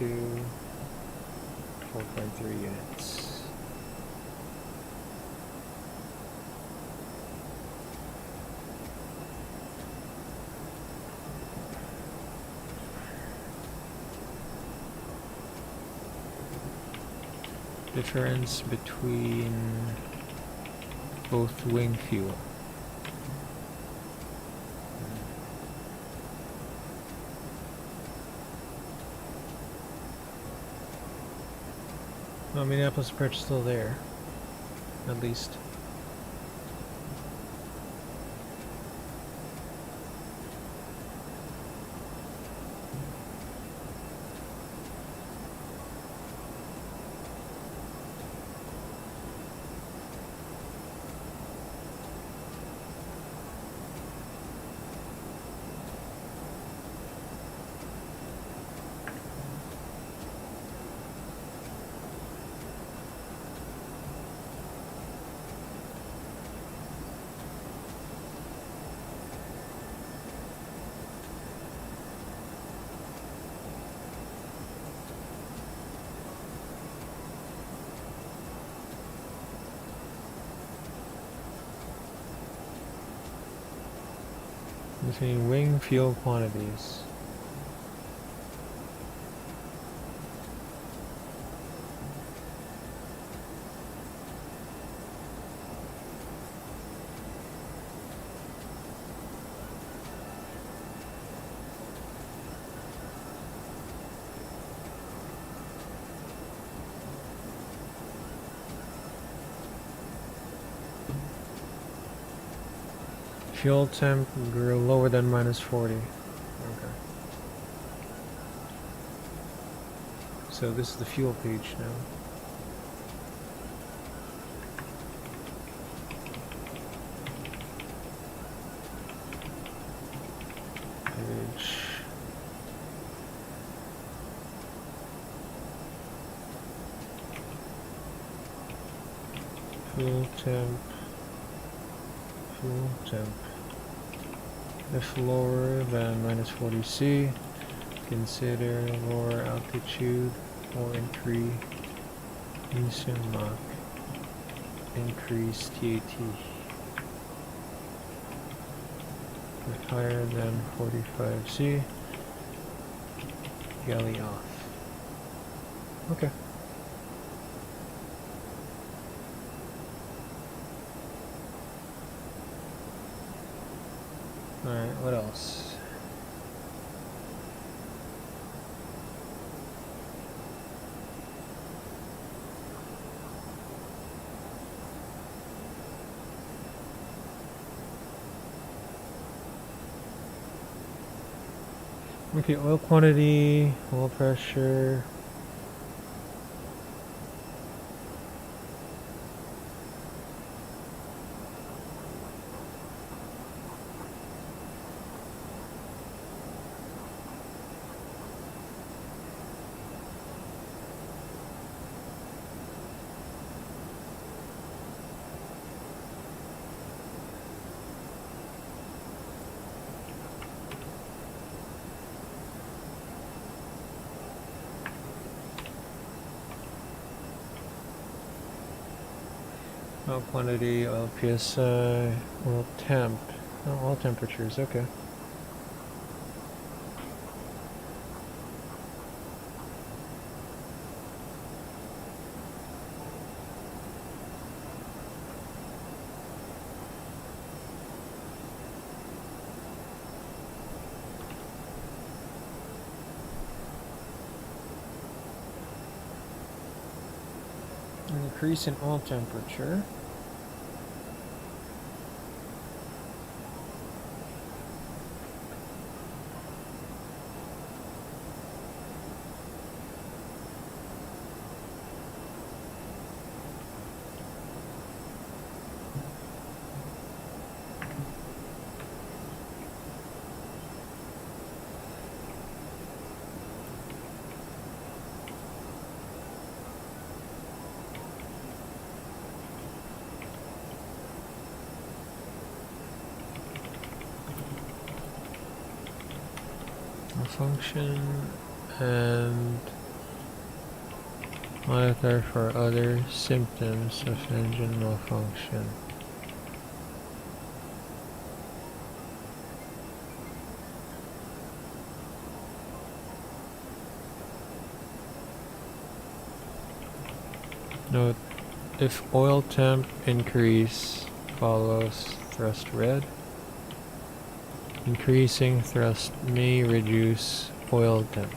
4.3 units. Difference between both wing fuel. Well, Minneapolis approach is still there, at least. Between wing fuel quantities. Fuel temp grew lower than -40. Okay. So this is the fuel page now. Page. Fuel temp. Fuel temp. If lower than -40°C, consider lower altitude or increase Mach. Increase TAT. If higher than 45°C, galley off. Okay. Alright, what else? Okay, oil quantity, oil pressure. Oil quantity, oil PSI, oil temp. Oh, all temperatures, okay. Increase in oil temperature. Function and monitor for other symptoms of engine malfunction. Note, if oil temp increase follows thrust red, increasing thrust may reduce oil temp.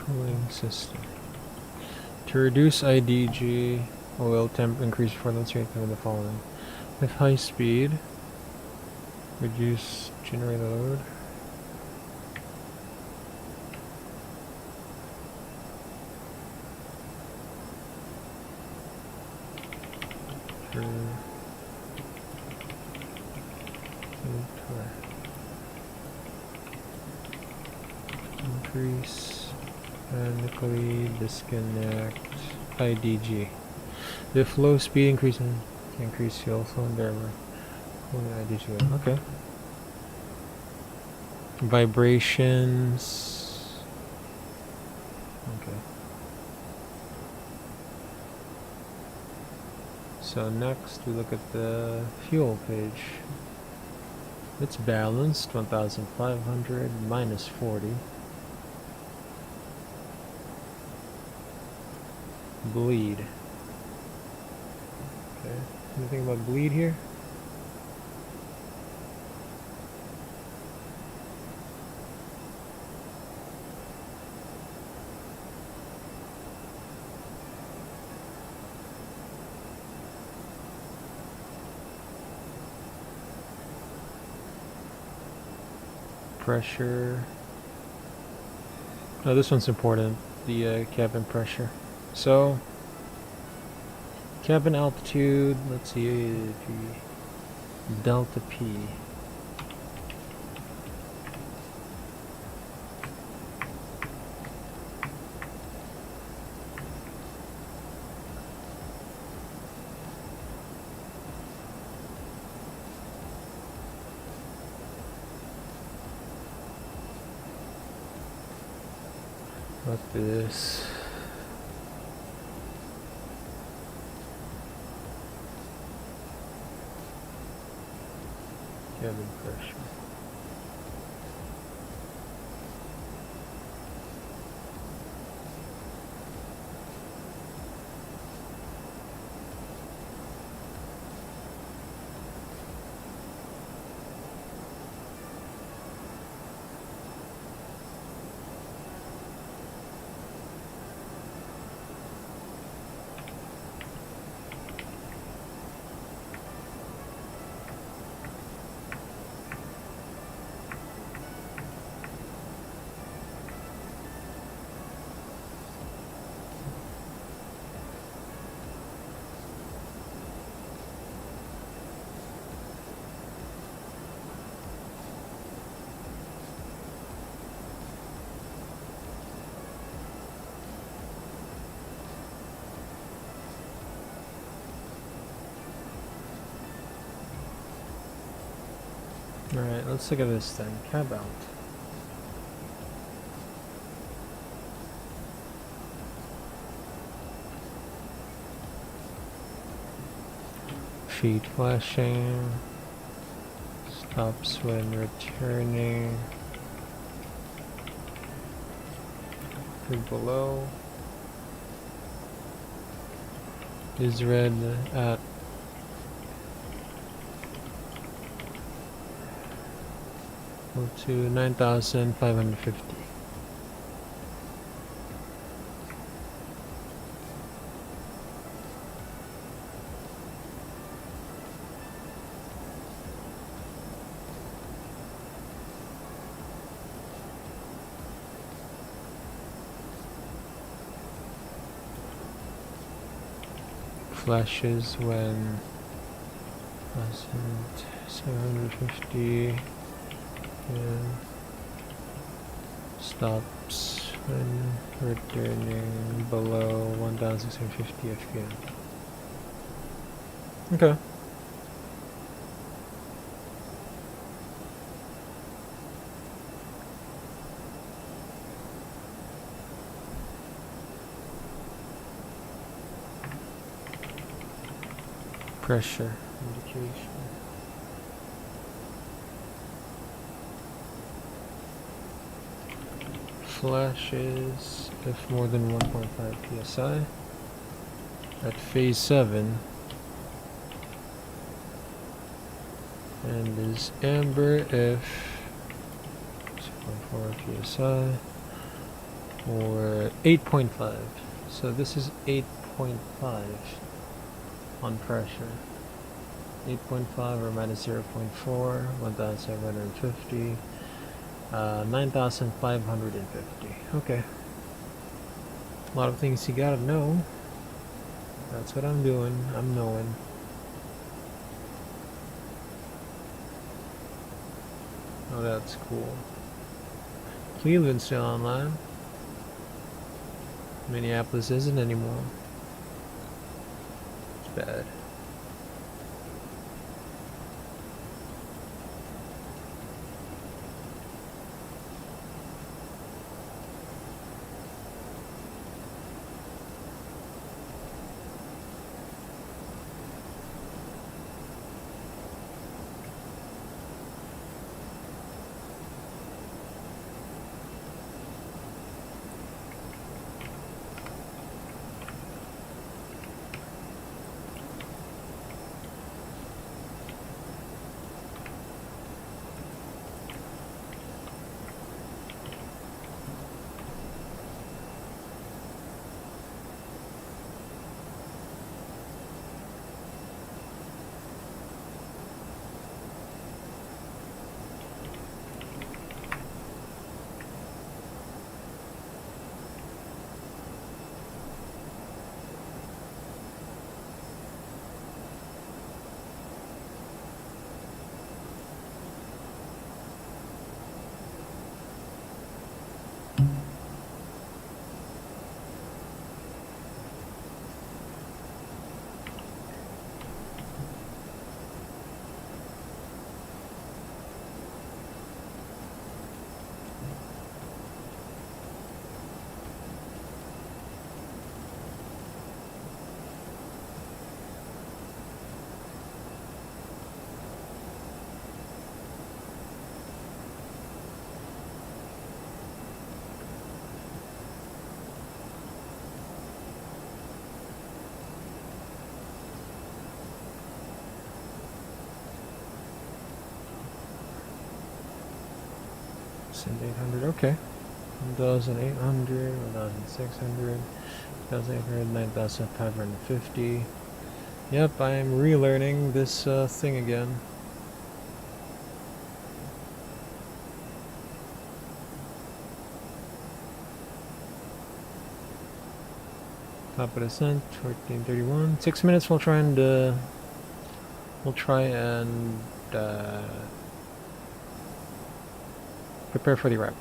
Cooling system. To reduce IDG, oil temp increase performance rate of the following. With high speed, reduce generator load. Increase, manually disconnect IDG. If low speed increase fuel flow endeavor. IDG. Okay. Vibrations. Okay. So next we look at the fuel page. It's balanced, 1,500 minus 40. Bleed. Okay. Anything about bleed here? Pressure. Oh, this one's important. The cabin pressure. So, cabin altitude, let's see, delta P. What this? Cabin pressure. Alright, let's look at this then. Cab out. Feet flashing. Stops when returning. Grid below. Is red at to 9,550. Flashes when 1,750. And stops when returning below 1,650 FPM. Okay. Pressure indication. Flashes if more than 1.5 psi at phase 7 and is amber if 2.4 psi or 8.5. So this is 8.5 on pressure. 8.5 or minus 0.4, 1,750, 9,550. Okay. A lot of things you gotta know. That's what I'm doing. I'm knowing. Oh, that's cool. Cleveland's still online. Minneapolis isn't anymore. It's bad. Send 800, okay. 1,800, 1,600, 1,800, 9,550. Yep, I'm relearning this thing again. Top of descent, 1431. 6 minutes. We'll try and prepare for the wrap.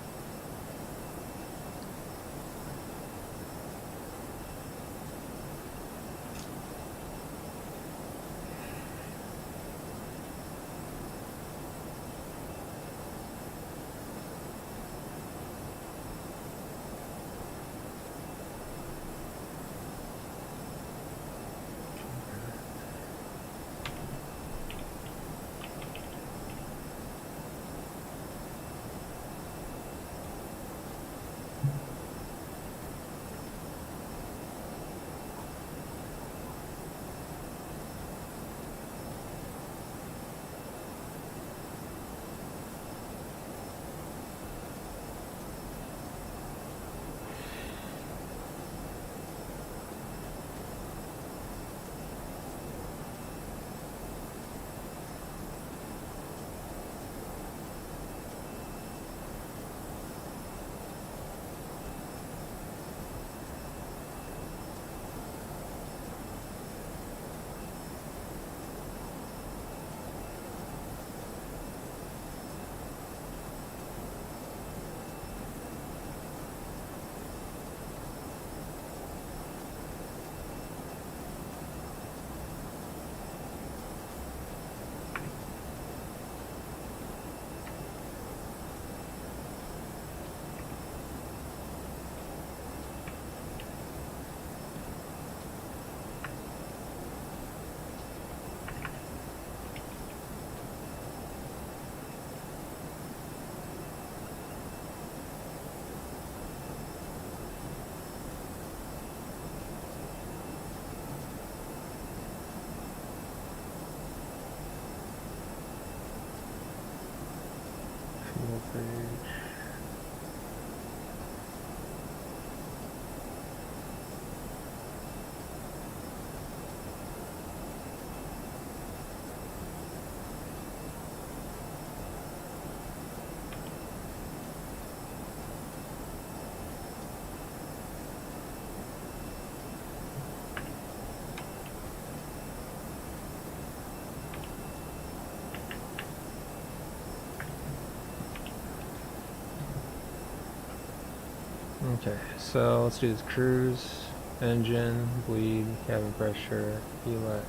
Okay, so let's do this. Cruise, engine, bleed, cabin pressure, fuel,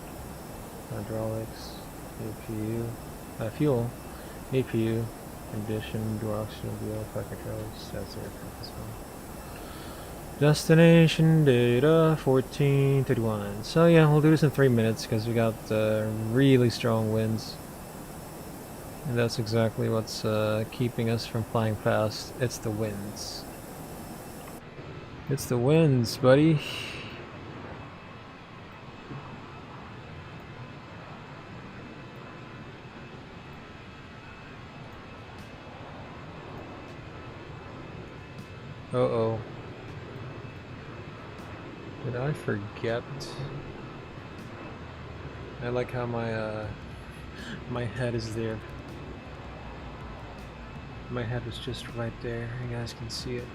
hydraulics, APU, fuel, APU, condition, door oxygen, wheel, flight controls, that's aircraft as well. Destination data 1431. So yeah, we'll do this in 3 minutes because we got really strong winds. And that's exactly what's keeping us from flying fast. It's the winds. It's the winds, buddy. Uh-oh. Did I forget? I like how my head is there. My head was just right there. You guys can see it.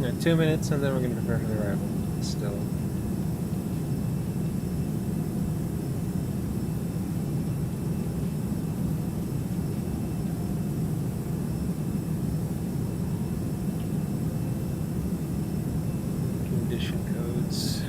Yeah, 2 minutes and then we're going to prepare for the arrival. Still. Condition codes.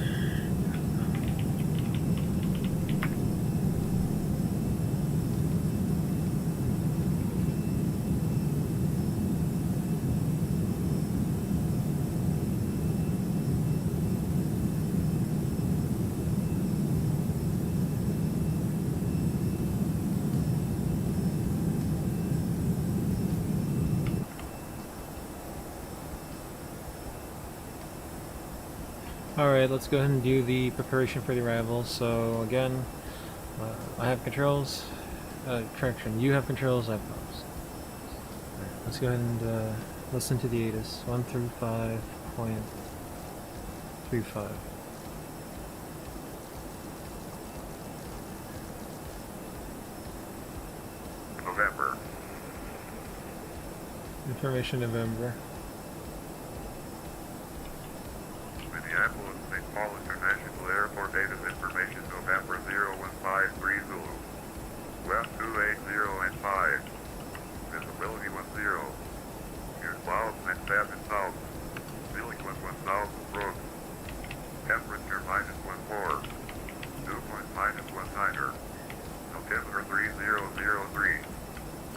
Alright, let's go ahead and do the preparation for the arrival. So again, I have controls. Correction, you have controls, I have props. Alright, let's go ahead and listen to the ATIS. 135.35. November. Information November. Minneapolis, St. Paul International Airport, date of information November 0153 Zulu. West 280 and 5. Visibility 10. Near clouds and 7,000. Ceiling was 1,000 foot. Temperature -14. Dew point -19er. Altimeter 3003.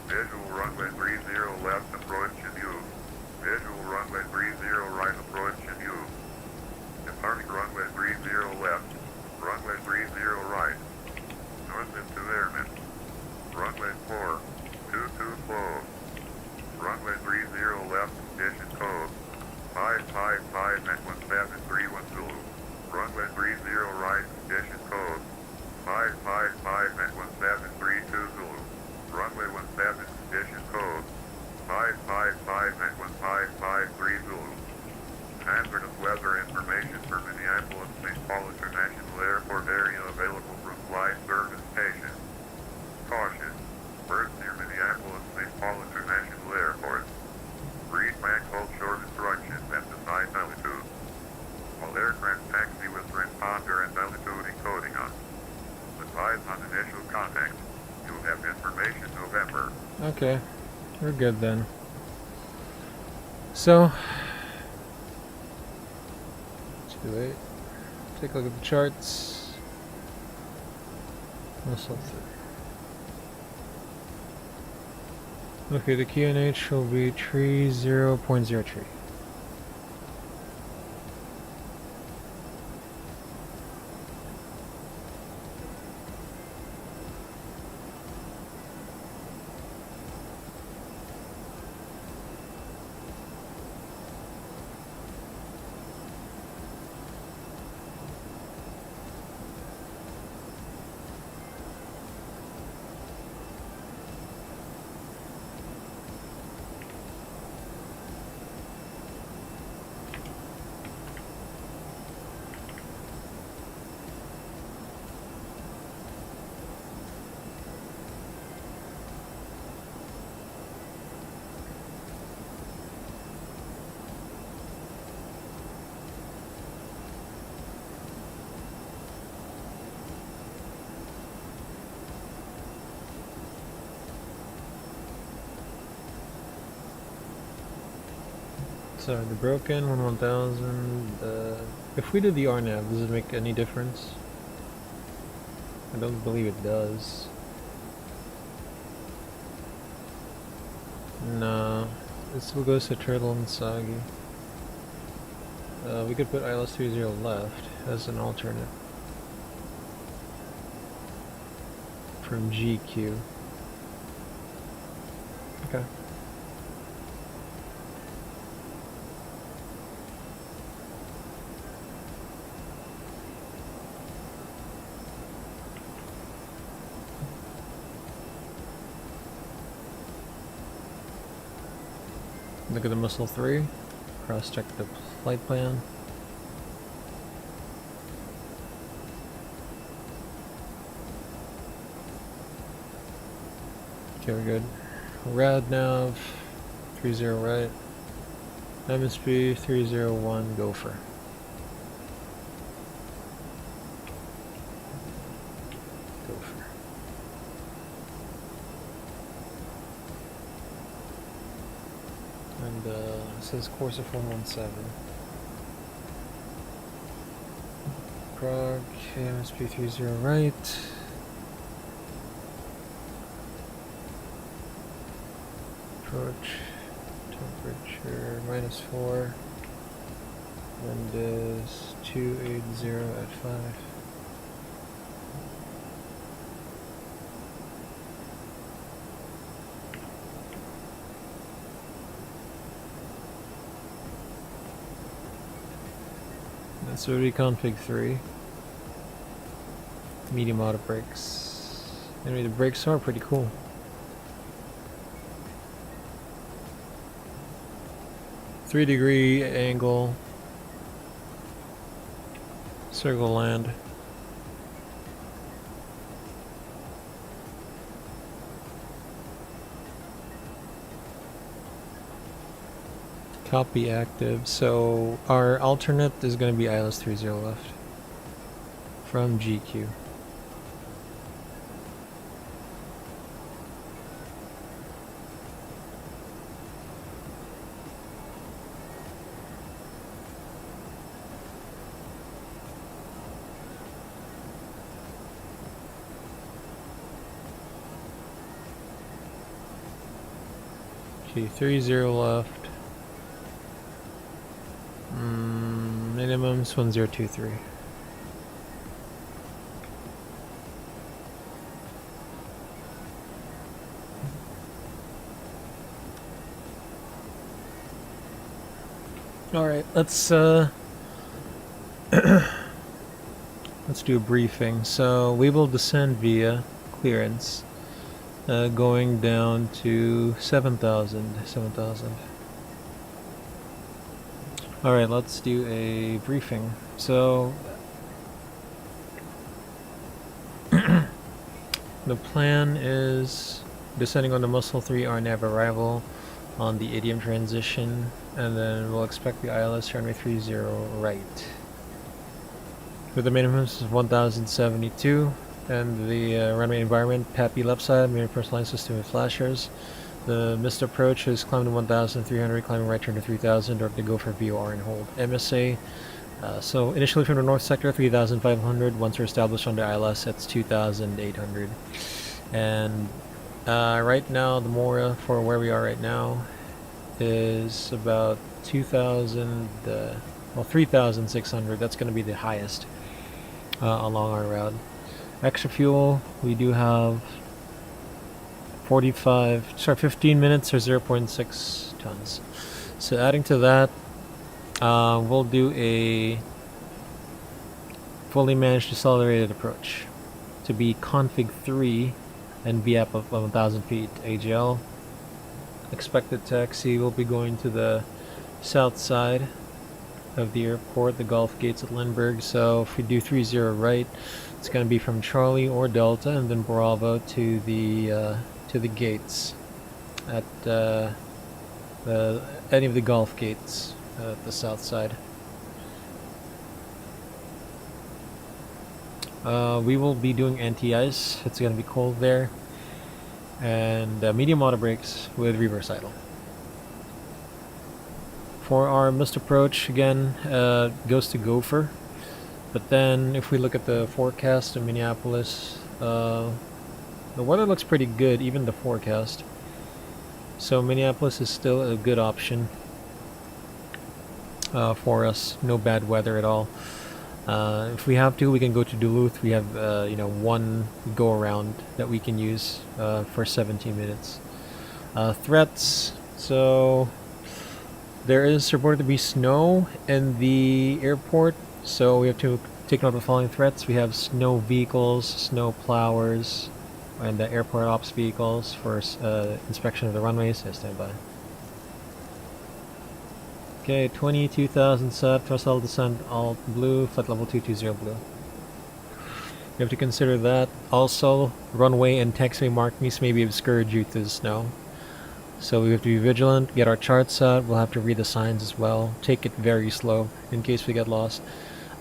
Visual runway 30 left approach and use. Visual runway 30 right approach and use. Departing runway 30 left. Runway 30 right. North is 2 airmen. Runway 4. 22 closed. Runway 30 left. Condition code. 555 at 1731 Zulu. Runway 30 right. Condition code. 555 at 1732 Zulu. Runway 17 condition code. 555 at 1553 Zulu. Hazardous weather information for Minneapolis St. Paul International Airport area available for flight service station. Caution. Birds near Minneapolis St. Paul International Airport. Read backhold short instructions at the side altitude. While aircraft taxi with transponder and altitude encoding on. Advise on initial contact. You'll have information November. Okay, we're good then. So, wait. Take a look at the charts. Okay, the QNH will be 30.03. So the broken 1000. If we did the RNAV, does it make any difference? I don't believe it does. No, this will go to Turtle and Sagi. We could put ILS 30 left as an alternate from GQ. Okay. Look at the missile 3. Cross-check the flight plan. Okay, we're good. Rad nav 30 right. MSP 301 Gopher. Gopher. And it says course of 117. Prague, KMSP 30 right. Approach, temperature -4. Wind is 280 at 5. That's already config 3. Medium auto brakes. Anyway, the brakes are pretty cool. Three-degree angle. Circle land. Copy active. So our alternate is going to be ILS 30 left from GQ. Okay, 30 left. Minimum's 1023. All right, let's let's do a briefing. So we will descend via clearance, going down to 7,000. All right, let's do a briefing. So the plan is descending on the Muscle 3 RNAV arrival on the idiom transition, and then we'll expect the ILS runway 30 right. With the minimums of 1072, and the runway environment, PAPI left side, mirror personalized system with flashers. The missed approach is climb to 1300, climbing right turn to 3000, or to go for VOR and hold MSA. So initially from the north sector 3500, once we're established on the ILS, it's 2800. And Right now, the Mora for where we are right now is about 2,000, well, 3,600. That's going to be the highest along our route. Extra fuel, we do have 15 minutes or 0.6 tons. So adding to that, we'll do a fully managed accelerated approach to be config 3 and VAP of 1,000 feet AGL. Expected taxi will be going to the south side of the airport, the Gulf Gates at Lindbergh. So if we do 30 right, it's going to be from Charlie or Delta and then Bravo to the gates at any of the Gulf Gates at the south side. We will be doing anti-ice. It's going to be cold there. And medium auto brakes with reverse idle. For our missed approach, again, goes to Gopher. But then if we look at the forecast in Minneapolis, the weather looks pretty good, even the forecast. So Minneapolis is still a good option for us. No bad weather at all. If we have to, we can go to Duluth. We have one go around that we can use for 17 minutes. Threats. So there is reported to be snow in the airport, so we have to take note of the following threats. We have snow vehicles, snow plowers, and the airport ops vehicles for inspection of the runways. So stand by. Okay, 22,000 set, thrust level descent, alt blue, flight level 220 blue. You have to consider that. Also, runway and taxiway markings may be obscured due to the snow. So we have to be vigilant, get our charts out, we'll have to read the signs as well. Take it very slow in case we get lost.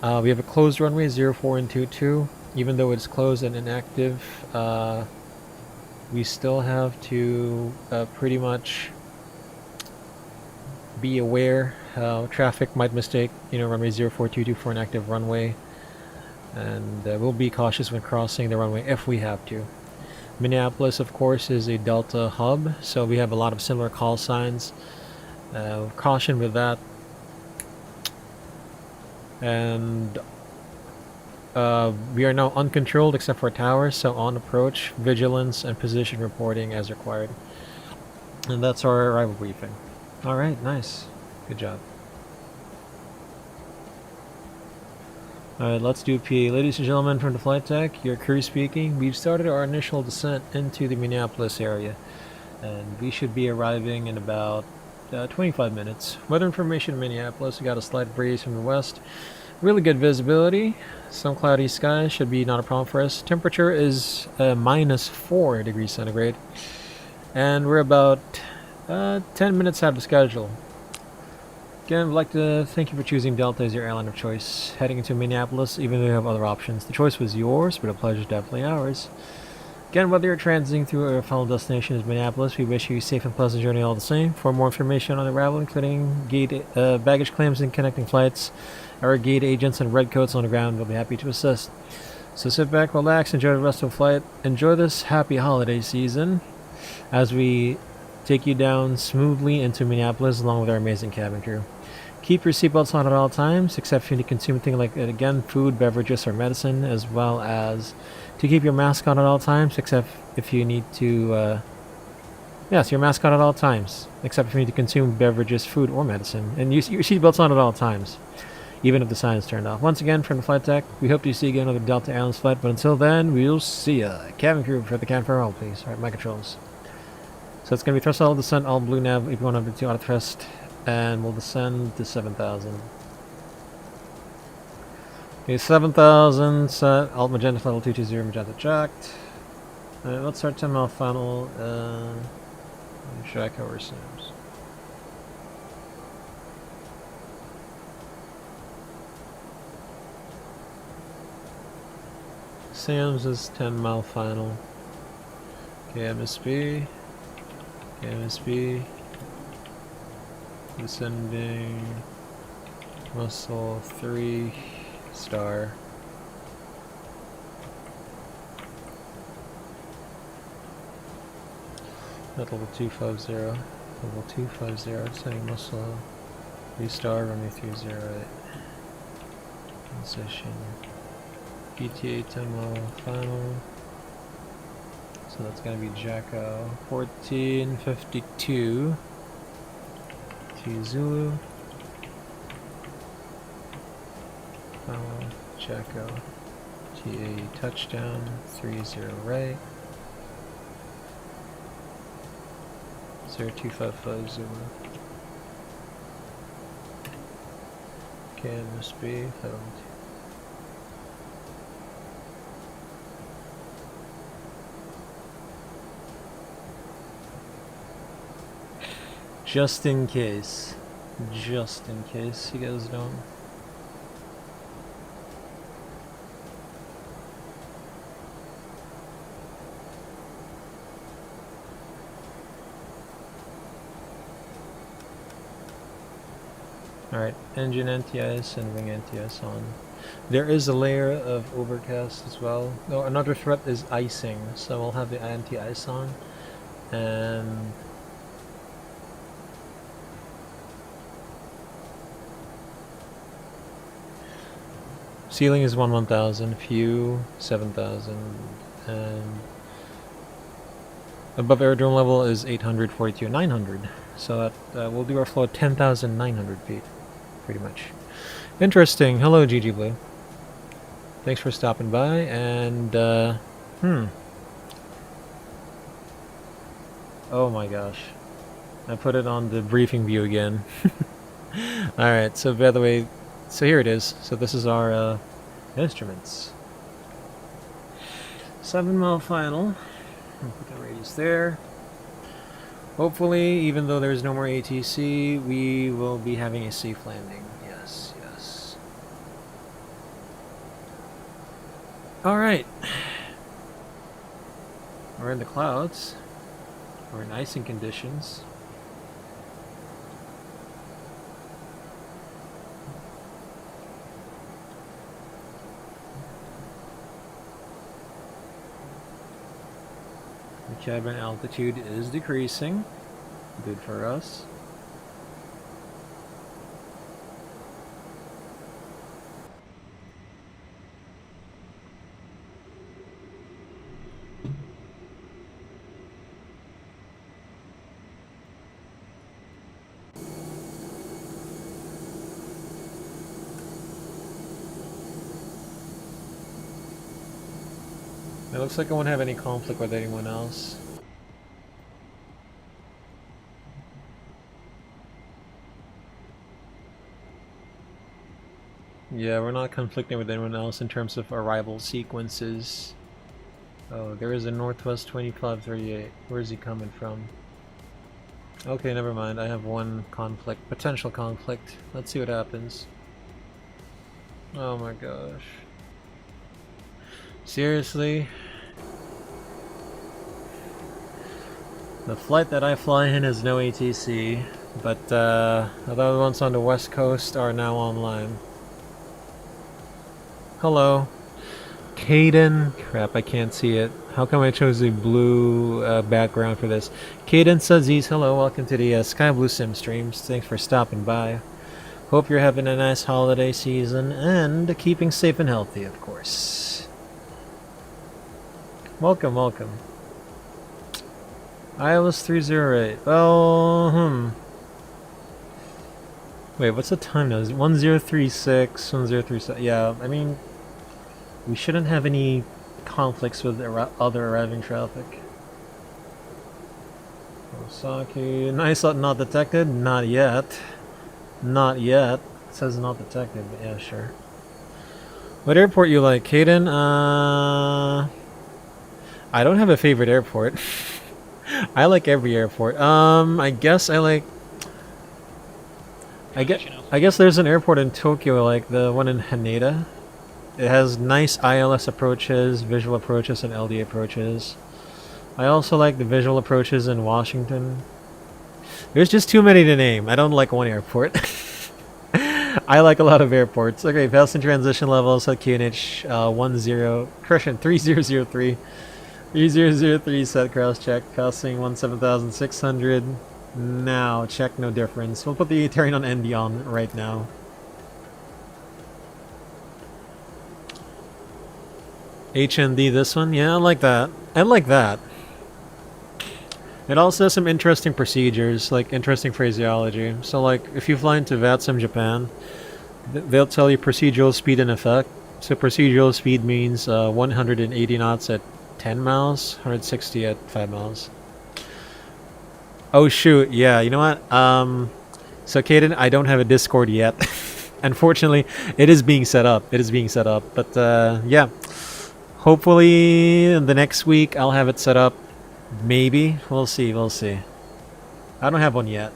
We have a closed runway 04 and 22. Even though it's closed and inactive, we still have to pretty much be aware. Traffic might mistake runway 0422 for an active runway, and we'll be cautious when crossing the runway if we have to. Minneapolis, of course, is a Delta hub, so we have a lot of similar call signs. Caution with that. And we are now uncontrolled except for towers, so on approach, vigilance, and position reporting as required. And that's our arrival briefing. Alright, nice. Good job. Alright, let's do PA. Ladies and gentlemen from the flight deck, your crew speaking. We've started our initial descent into the Minneapolis area, and we should be arriving in about 25 minutes. Weather information in Minneapolis, we got a slight breeze from the west. Really good visibility. Some cloudy skies, should be not a problem for us. Temperature is -4 degrees centigrade. And we're about 10 minutes out of schedule. Again, I'd like to thank you for choosing Delta as your airline of choice. Heading into Minneapolis, even though you have other options. The choice was yours, but a pleasure is definitely ours. Again, whether you're transiting through or your final destination is Minneapolis, we wish you a safe and pleasant journey all the same. For more information on the arrival, including gate baggage claims and connecting flights, our gate agents and redcoats on the ground will be happy to assist. So sit back, relax, enjoy the rest of the flight. Enjoy this happy holiday season as we take you down smoothly into Minneapolis along with our amazing cabin crew. Keep your seatbelts on at all times, except if you need to consume things like, again, food, beverages, or medicine, as well as to keep your mask on at all times, except if you need to, yes, your mask on at all times, except if you need to consume beverages, food, or medicine. And use your seatbelts on at all times, even if the sign is turned off. Once again, from the flight deck, we hope to see you again on the Delta Airlines flight, but until then, we'll see ya. Cabin crew, for the cabin farewell, please. Alright, my controls. So it's going to be thrust level descent, all blue nav, EP102 auto thrust, and we'll descend to 7,000. Okay, 7,000, set, alt magenta level 220, magenta checked. Alright, let's start 10 mile final, check our SIMs. SAMS is 10 mile final. KMSP. KMSP. Descending. Muscle 3 star. At level 250. Level 250, setting muscle. Restart, runway 308. Transition. PTA demo, final. So that's gonna be Jacko. 1452. T Zulu. Final, Jacko. TA touchdown, 30 right. 0255 Zulu. KMSP, found. Just in case you guys don't. Alright, engine anti-ice and wing anti-ice on. There is a layer of overcast as well. No, another threat is icing, so we'll have the anti-ice on. And ceiling is 1000, few 7000, and above aerodrome level is 842, 900. So that we'll do our flow at 10,900 feet, pretty much. Interesting. Hello, GG Thanks for stopping by. And oh my gosh, I put it on the briefing view again. All right. So by the way, so here it is. So this is our instruments. 7-mile final. I'll put the radius there. Hopefully, even though there's no more ATC, we will be having a safe landing. Yes, yes. Alright. We're in the clouds. We're in icing conditions. The cabin altitude is decreasing. Good for us. It looks like I won't have any conflict with anyone else. Yeah, we're not conflicting with anyone else in terms of arrival sequences. Oh, there is a Northwest 2538. Where is he coming from? Okay, never mind. I have one conflict, potential conflict. Let's see what happens. Oh my gosh. Seriously? The flight that I fly in has no ATC, but the other ones on the west coast are now online. Hello. Caden. Crap, I can't see it. How come I chose the blue background for this? Caden Saziz, hello. Welcome to the SkyBloo Sim streams. Thanks for stopping by. Hope you're having a nice holiday season and keeping safe and healthy, of course. Welcome, welcome. ILS 308. Well, Wait, what's the time now? Is it 1036, 1037? Yeah, I mean, we shouldn't have any conflicts with other arriving traffic. Osaki. Nice, not detected? Not yet. Not yet. It says not detected, but yeah, sure. What airport you like, Caden? I don't have a favorite airport. I like every airport. I guess I like... I guess there's an airport in Tokyo, like the one in Haneda. It has nice ILS approaches, visual approaches, and LD approaches. I also like the visual approaches in Washington. There's just too many to name. I don't like one airport. I like a lot of airports. Okay, passenger transition levels at QNH 3003. E003 set cross check, costing 17,600. Now, check no difference. We'll put the Terran on ND on right now. HND this one? Yeah, I like that. I like that. It also has some interesting procedures, like interesting phraseology. So like, if you fly into VATSIM Japan, they'll tell you procedural speed in effect. So procedural speed means 180 knots at 10 miles, 160 at 5 miles. Oh shoot, yeah, you know what? So Caden, I don't have a Discord yet. Unfortunately, it is being set up. It is being set up. But yeah, hopefully in the next week I'll have it set up. Maybe. We'll see, we'll see. I don't have one yet.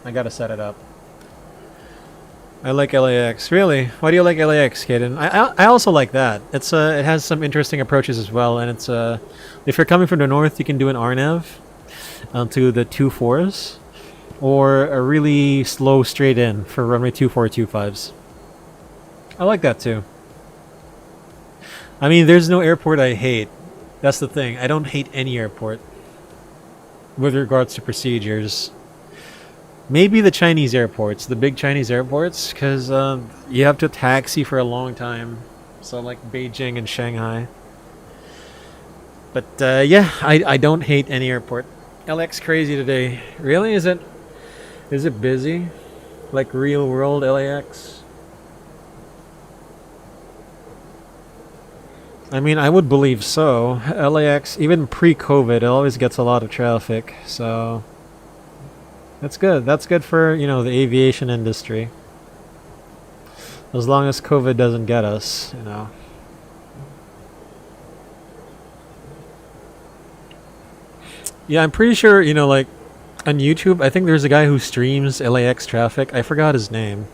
I gotta set it up. I like LAX. Really? Why do you like LAX, Kaden? I also like that. It's it has some interesting approaches as well, and it's if you're coming from the north, you can do an RNAV to the 24s, or a really slow straight in for runway 24 25s. I like that too. I mean, there's no airport I hate. That's the thing. I don't hate any airport with regards to procedures. Maybe the Chinese airports, the big Chinese airports, because you have to taxi for a long time. So like Beijing and Shanghai. But yeah, I don't hate any airport. LX crazy today. Really? Is it busy? Like real world LAX? I mean, I would believe so. LAX, even pre-COVID, it always gets a lot of traffic, so that's good. That's good for, you know, the aviation industry. As long as COVID doesn't get us, you know. Yeah, I'm pretty sure, you know, like, on YouTube, I think there's a guy who streams LAX traffic. I forgot his name.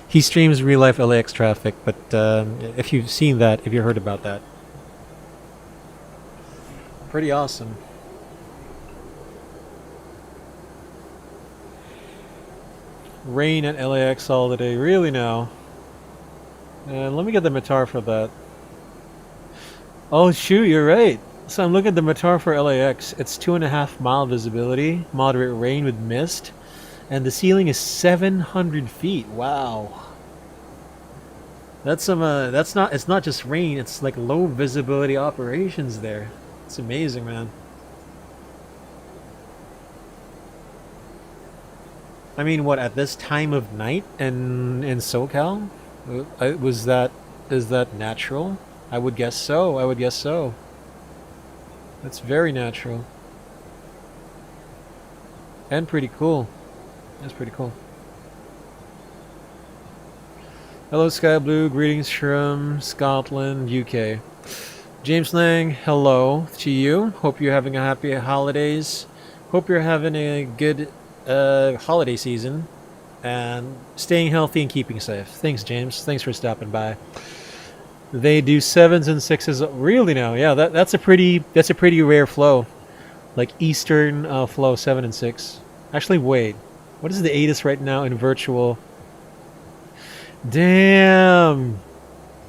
He streams real-life LAX traffic, but if you've seen that, if you heard about that. Pretty awesome. Rain at LAX all the day. Really now? Let me get the METAR for that. Oh shoot, you're right. So I'm looking at the METAR for LAX. It's 2.5 mile visibility, moderate rain with mist, and the ceiling is 700 feet. Wow. That's some. That's not. It's not just rain. It's like low visibility operations there. It's amazing, man. I mean, what, at this time of night in SoCal? Is that natural? I would guess so. I would guess so. That's very natural. And pretty cool. That's pretty cool. Hello, SkyBloo. Greetings from Scotland, UK. James Lang, hello to you. Hope you're having a happy holidays. Hope you're having a good holiday season and staying healthy and keeping safe. Thanks, James. Thanks for stopping by. They do 7s and 6s really now. Yeah, that's a pretty rare flow. Like Eastern flow 7 and 6. Actually, wait. What is the ATIS right now in virtual? Damn.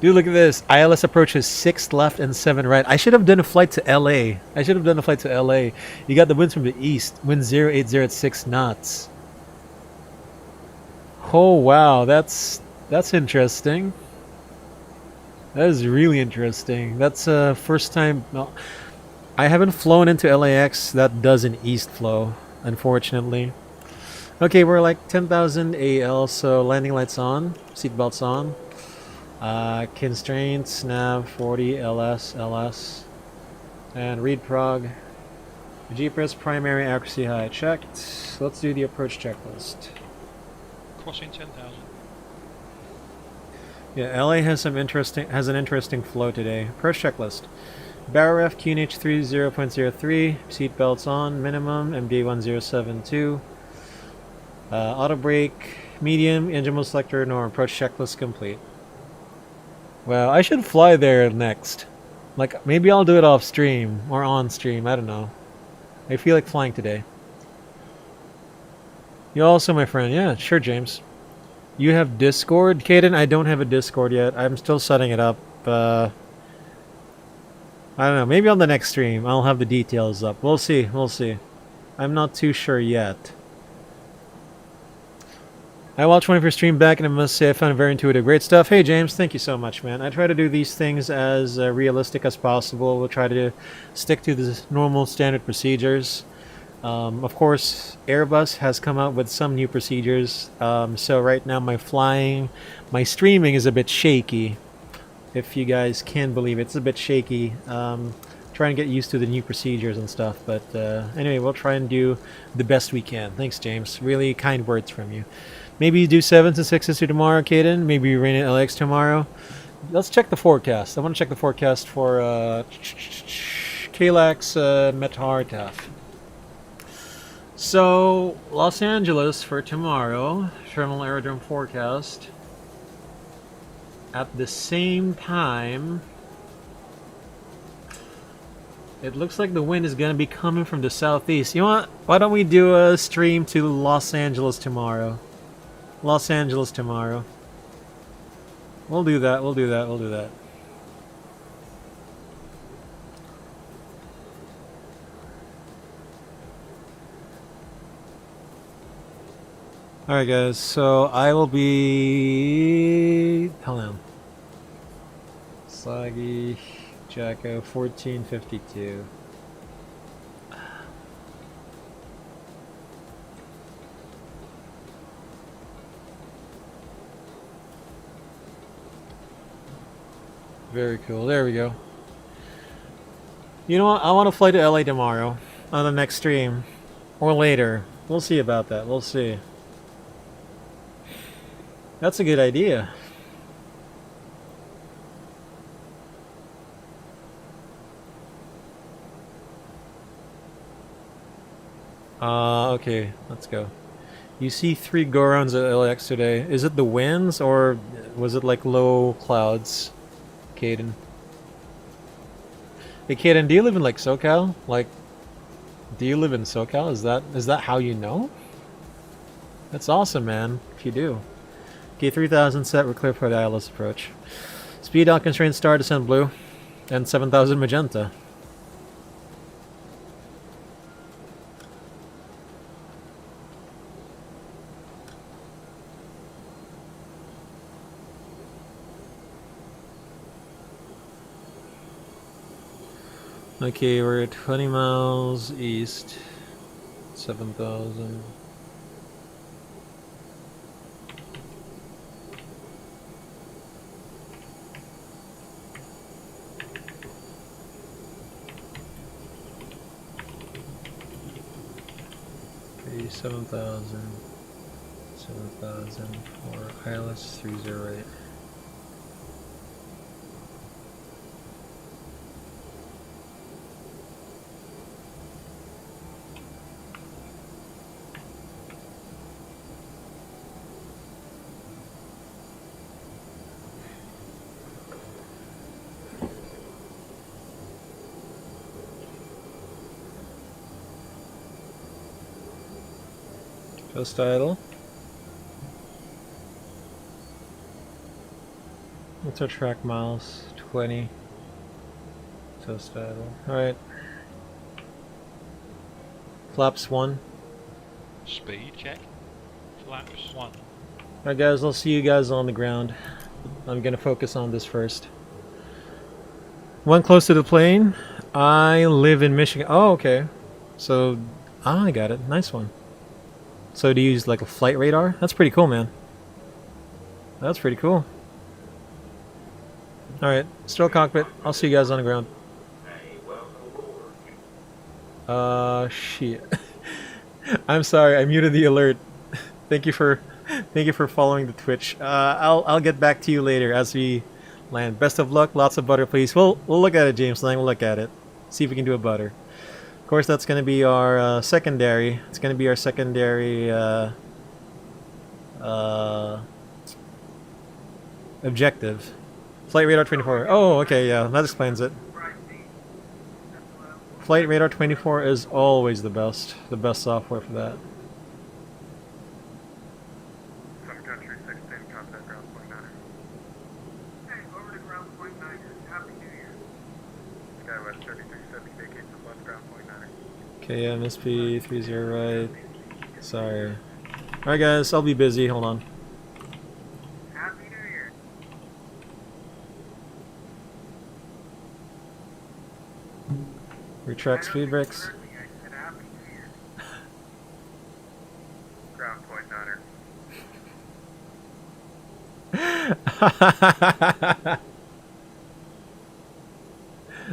Dude, look at this. ILS approaches 6 left and 7 right. I should have done a flight to LA. You got the winds from the east. Wind 080 at 6 knots. Oh, wow. That's interesting. That is really interesting. That's first time. No, I haven't flown into LAX that does an east flow, unfortunately. Okay, we're like 10,000 AL, so landing lights on, seatbelts on. Constraints, nav 40, LS, and read prog. GPS primary accuracy high checked. Let's do the approach checklist. Crossing 10,000. Yeah, LA has an interesting flow today. Approach checklist. Barrel ref QNH 30.03, seatbelts on, minimum, MD 1072. Auto brake, medium, engine mode selector, norm. Approach checklist complete. Well, I should fly there next. Like, maybe I'll do it off stream or on stream. I don't know. I feel like flying today. You also, my friend. Yeah, sure, James. You have Discord? Caden, I don't have a Discord yet. I'm still setting it up. I don't know. Maybe on the next stream I'll have the details up. We'll see. We'll see. I'm not too sure yet. I watched one of your stream back and I must say I found it very intuitive. Great stuff. Hey James, thank you so much, man. I try to do these things as realistic as possible. We'll try to stick to the normal standard procedures. Of course, Airbus has come out with some new procedures. So right now my streaming is a bit shaky. If you guys can believe it, it's a bit shaky. Trying to get used to the new procedures and stuff. But anyway, we'll try and do the best we can. Thanks, James. Really kind words from you. Maybe you do 7s and 6s tomorrow, Caden. Maybe you rain at LX tomorrow. Let's check the forecast. I want to check the forecast for KLAX Metartaf. So, Los Angeles for tomorrow. Terminal aerodrome forecast. At the same time, it looks like the wind is going to be coming from the southeast. You know what? Why don't we do a stream to Los Angeles tomorrow? Los Angeles tomorrow. We'll do that. We'll do that. We'll do that. Alright guys, so I will be... Hold on. Soggy Jacko 1452. Very cool. There we go. You know what? I want to fly to LA tomorrow on the next stream. Or later. We'll see about that. We'll see. That's a good idea. Okay. Let's go. You see 3 go-rounds at LAX today. Is it the winds or was it like low clouds? Caden. Hey Caden, do you live in like SoCal? Like, do you live in SoCal? Is that how you know? That's awesome, man. If you do. Okay, 3000 set. We're clear for the ILS approach. Speed out constraint star descent blue, and 7000 magenta. Okay, we're at 20 miles east. 7,000. Okay, 7,000. 7,000 for ILS 308. Post idle. What's our track miles? 20. Toast idle. Alright. Flaps 1. Speed check. Flaps 1. Alright guys, I'll see you guys on the ground. I'm gonna focus on this first. One close to the plane. I live in Michigan. Oh, okay. So, I got it. Nice one. So do you use like a flight radar? That's pretty cool, man. That's pretty cool. Alright, still cockpit. I'll see you guys on the ground. Shit. I'm sorry, I muted the alert. Thank you for following the Twitch. I'll get back to you later as we land. Best of luck, lots of butter please. We'll look at it, James Lang, we'll look at it. See if we can do a butter. Of course, that's going to be our secondary. It's going to be our secondary objective. Flight Radar 24. Oh, okay, yeah, that explains it. Flight Radar 24 is always the best software for that. Sun Country 16, contact ground point 9. Hey, over to ground point 9. Happy New Year. SkyWest 3370, vacate from left ground point 9er. KMSP 30 right. Sorry. Alright guys, I'll be busy, hold on. Happy New Year. Retract speed brakes. I said Happy New Year. Ground point 9er.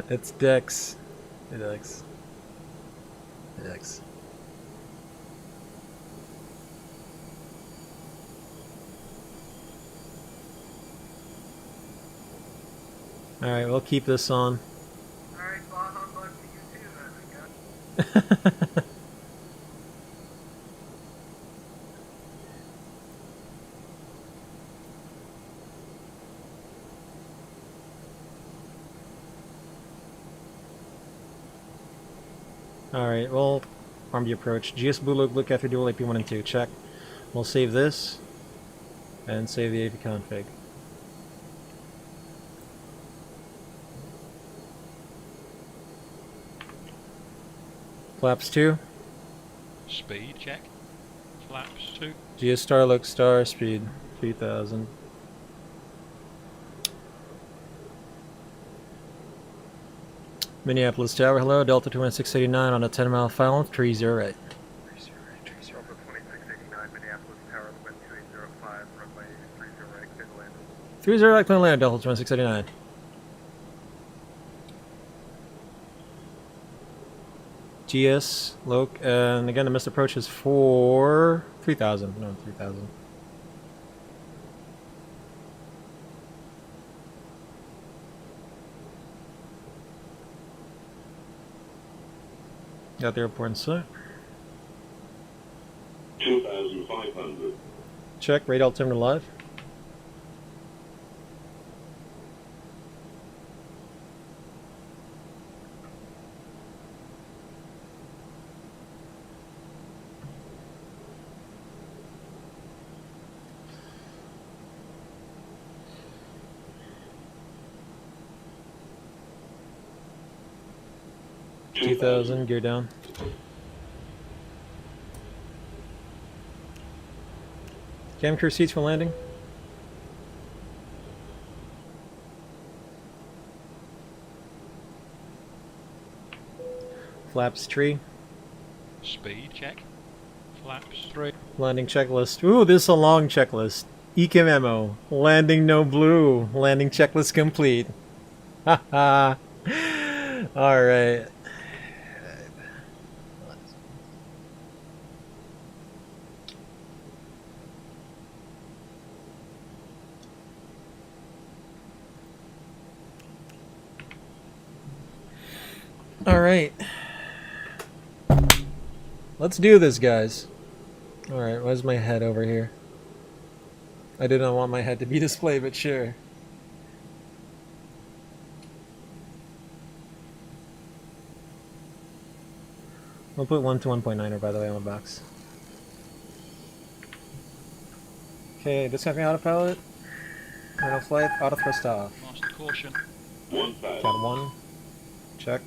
It's Dex. Hey Dex. Hey Dex. Alright, we'll keep this on. Alright, bah humbug to you too then, I guess. Alright, well, arm the approach. GS-Blue look after dual AP1 and 2. Check. We'll save this. And save the AP config. Flaps 2. Speed check. Flaps 2. GS star look star speed 3000. Minneapolis Tower, hello, Delta 2689 on a 10-mile FIL, 30 right. Delta 2689, Minneapolis Tower, wind 2805, runway 30 right, clear to land. 30 right, clear to land, Delta 2689. GS, loc, and again the missed approach is for 3000, no 3000. Got the airport in sight. 2,500. Check, radar altimeter live. $2,000, gear down. Cam crew seats for landing. Flaps 3. Speed check. Flaps 3. Landing checklist. Ooh, this is a long checklist. ECA memo. Landing no blue. Landing checklist complete. Haha. Alright. Alright. Let's do this, guys. Alright, where's my head over here? I did not want my head to be displayed, but sure. We'll put 1 to 1.9er, by the way, on the box. Okay, discounting autopilot. Auto flight, auto thrust off. Master caution. 1,000. Got 1. Check.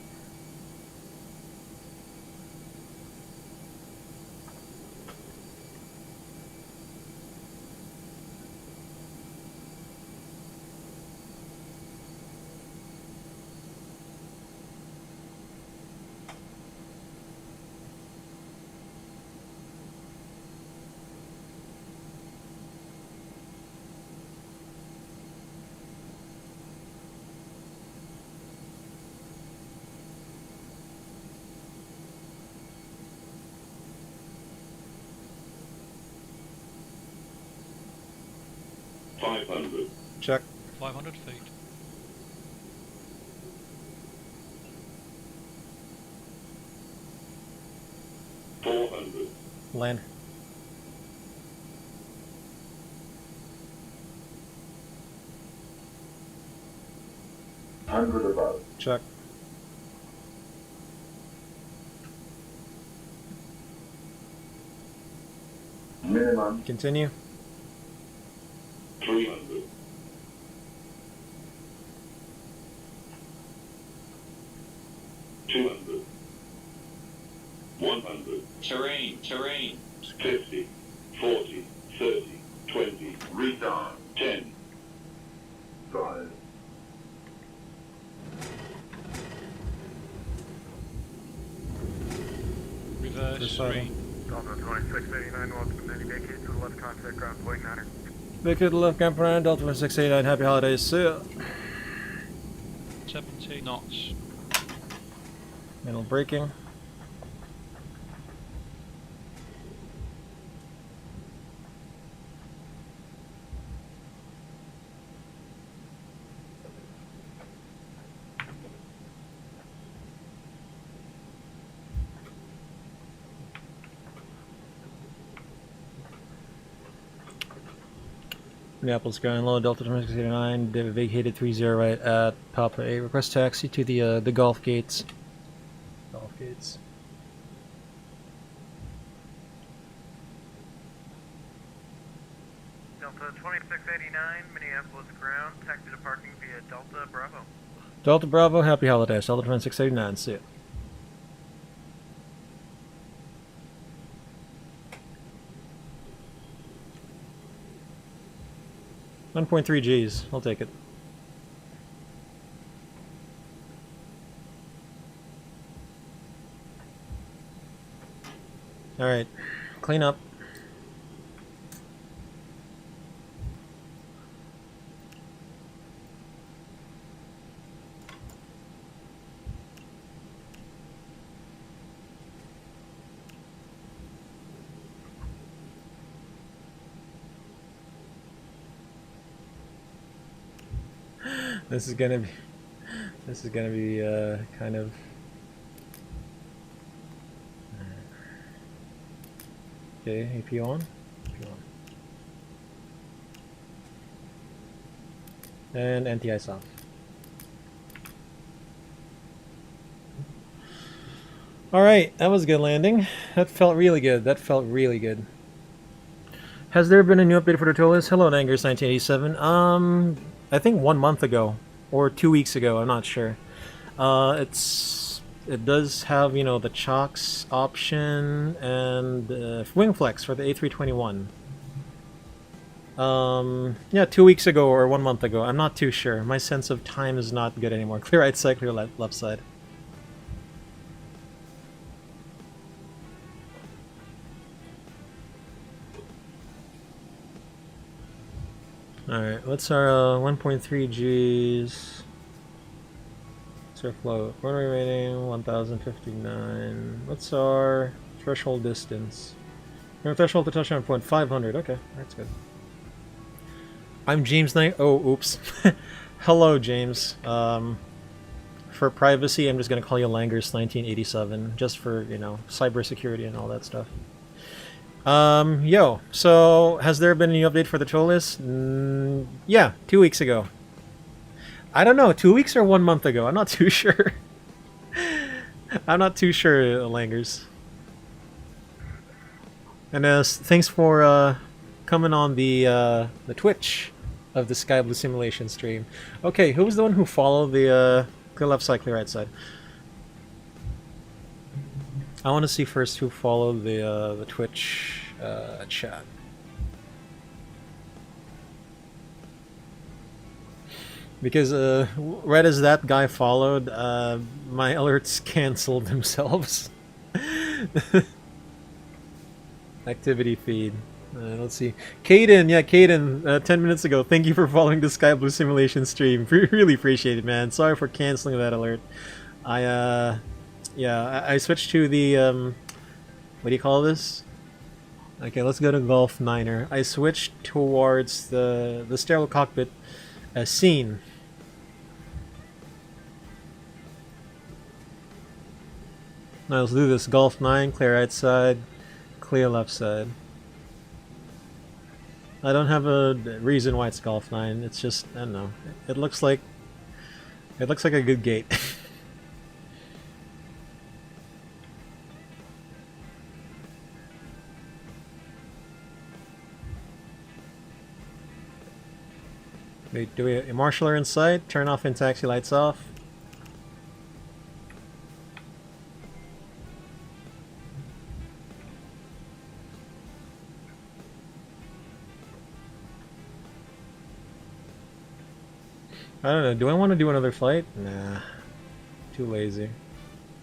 Check. 500 feet. Land. Above. Check. Minimum Continue. 300. 100. Terrain. 50, 40, 30, 20, retard. 10, 5. Reverse. 3. Delta 2689, welcome to Mini vacate to the left contact ground, point 9er. Vacate the left camp around, Delta 2689, happy holidays, see ya. 70 knots. Middle braking. Minneapolis ground low, Delta 2689, vacated 30 right at Papa 8. Request taxi to the Gulf gates. Gulf gates. Delta 2689, Minneapolis ground, taxi to parking via Delta Bravo. Delta Bravo, happy holidays. Delta 2689, see ya. $1.3 Gs, I'll take it. Alright, clean up. This is gonna be kind of okay. AP on. AP on. And anti-ice off. Alright, that was a good landing. That felt really good. That felt really good. Has there been a new update for the ToLiSs? Hello, Angers 1987. I think 1 month ago or 2 weeks ago. I'm not sure. It does have, you know, the chocks option and wing flex for the A321. Yeah, 2 weeks ago or 1 month ago. I'm not too sure. My sense of time is not good anymore. Clear right side, clear left side. Alright, what's our 1.3 Gs? What's our float? Runway rating 1059. What's our threshold distance? Our threshold to touchdown point 500. Okay, that's good. I'm James Knight. Oh, oops. Hello, James. For privacy, I'm just gonna call you Langers 1987, just for, you know, cybersecurity and all that stuff. Yo, so has there been any update for the ToLiSs? Yeah, 2 weeks ago. I don't know, 2 weeks or 1 month ago. I'm not too sure. I'm not too sure, Langers. And thanks for coming on the Twitch of the SkyBloo simulation stream. Okay, who was the one who followed the clear left side, clear right side? I want to see first who followed the Twitch chat. Because right as that guy followed, my alerts canceled themselves. Activity feed. Let's see. Caden, yeah, Caden, 10 minutes ago. Thank you for following the SkyBloo simulation stream. Really appreciate it, man. Sorry for canceling that alert. Yeah, I switched to the, what do you call this? Okay, let's go to Golf Niner. I switched towards the sterile cockpit scene. Now let's do this. Golf 9, clear right side, clear left side. I don't have a reason why it's Golf 9. It's just, I don't know. It looks like a good gate. Wait, do we a marshaller in sight? Turn off in taxi, lights off. I don't know. Do I want to do another flight? Nah. Too lazy.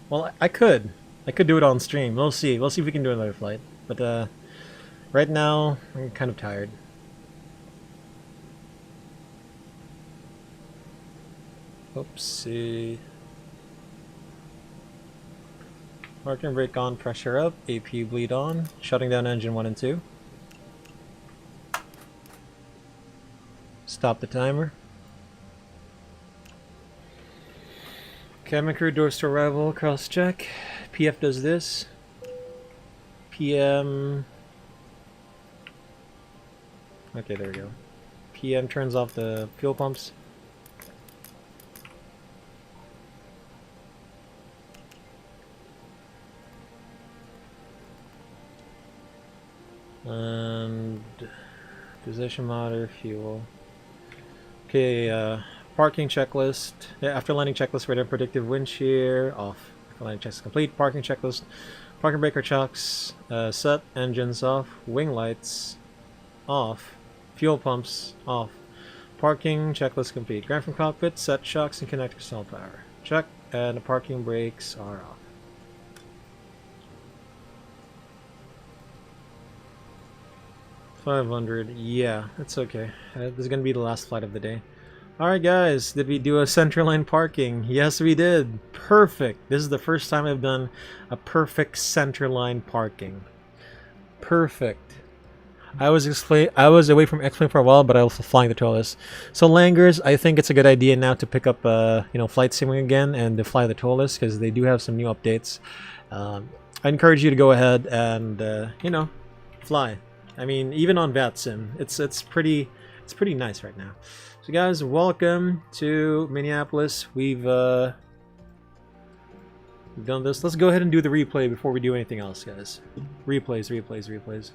Well, I could. I could do it on stream. We'll see. We'll see if we can do another flight. But right now, I'm kind of tired. Oopsie. Parking brake on, pressure up, AP bleed on, shutting down engine 1 and 2. Stop the timer. Cabin crew doors to arrival, cross check. PF does this. PM. Okay, there we go. PM turns off the fuel pumps. And position monitor, fuel. Okay, parking checklist. Yeah, after landing checklist, radar predictive wind shear off. After landing checklist complete. Parking checklist. Parking breaker chocks set. Engines off. Wing lights off. Fuel pumps off. Parking checklist complete. Ground from cockpit. Set shocks and connectors to all power. Check. And the parking brakes are off. $500. Yeah, it's okay. This is gonna be the last flight of the day. Alright guys, did we do a centerline parking? Yes we did. Perfect. This is the first time I've done a perfect centerline parking. Perfect. I was away from X-Plane for a while, but I was flying the ToLiSs. So Langers, I think it's a good idea now to pick up flight simming again and to fly the ToLiSs because they do have some new updates. I encourage you to go ahead and fly. I mean, even on VATSIM, it's pretty nice right now. So guys, welcome to Minneapolis. We've done this. Let's go ahead and do the replay before we do anything else, guys. Replays.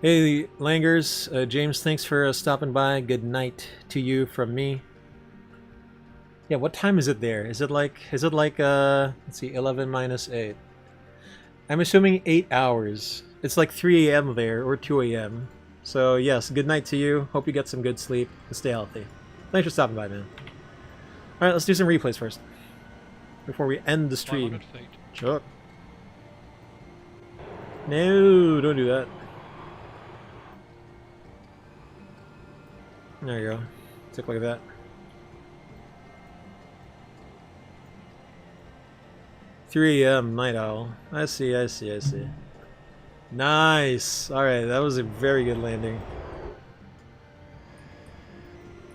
Hey Langers, James, thanks for stopping by. Good night to you from me. Yeah, what time is it there? Is it like let's see, 11 minus 8. I'm assuming 8 hours. It's like 3 a.m. there, or 2 a.m. So yes, good night to you. Hope you get some good sleep and stay healthy. Thanks for stopping by, man. Alright, let's do some replays first. Before we end the stream. Sure. No, don't do that. There you go. Take a look at that. $3 a.m. Night Owl. I see. Nice! Alright, that was a very good landing.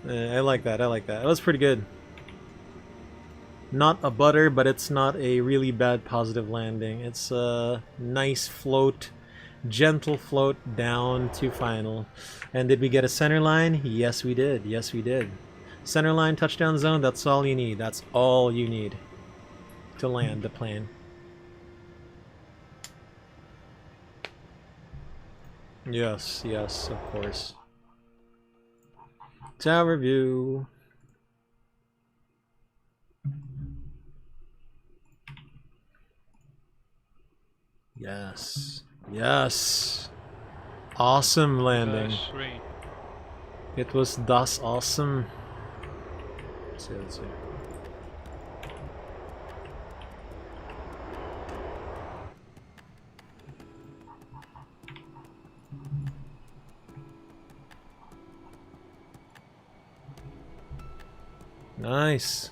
I like that. It was pretty good. Not a butter, but it's not a really bad positive landing. It's a nice float, gentle float down to final. And did we get a center line? Yes, we did. Center line, touchdown zone, that's all you need. That's all you need to land the plane. Yes, of course. Tower view. Yes. Awesome landing. It was thus awesome. Let's see. Nice.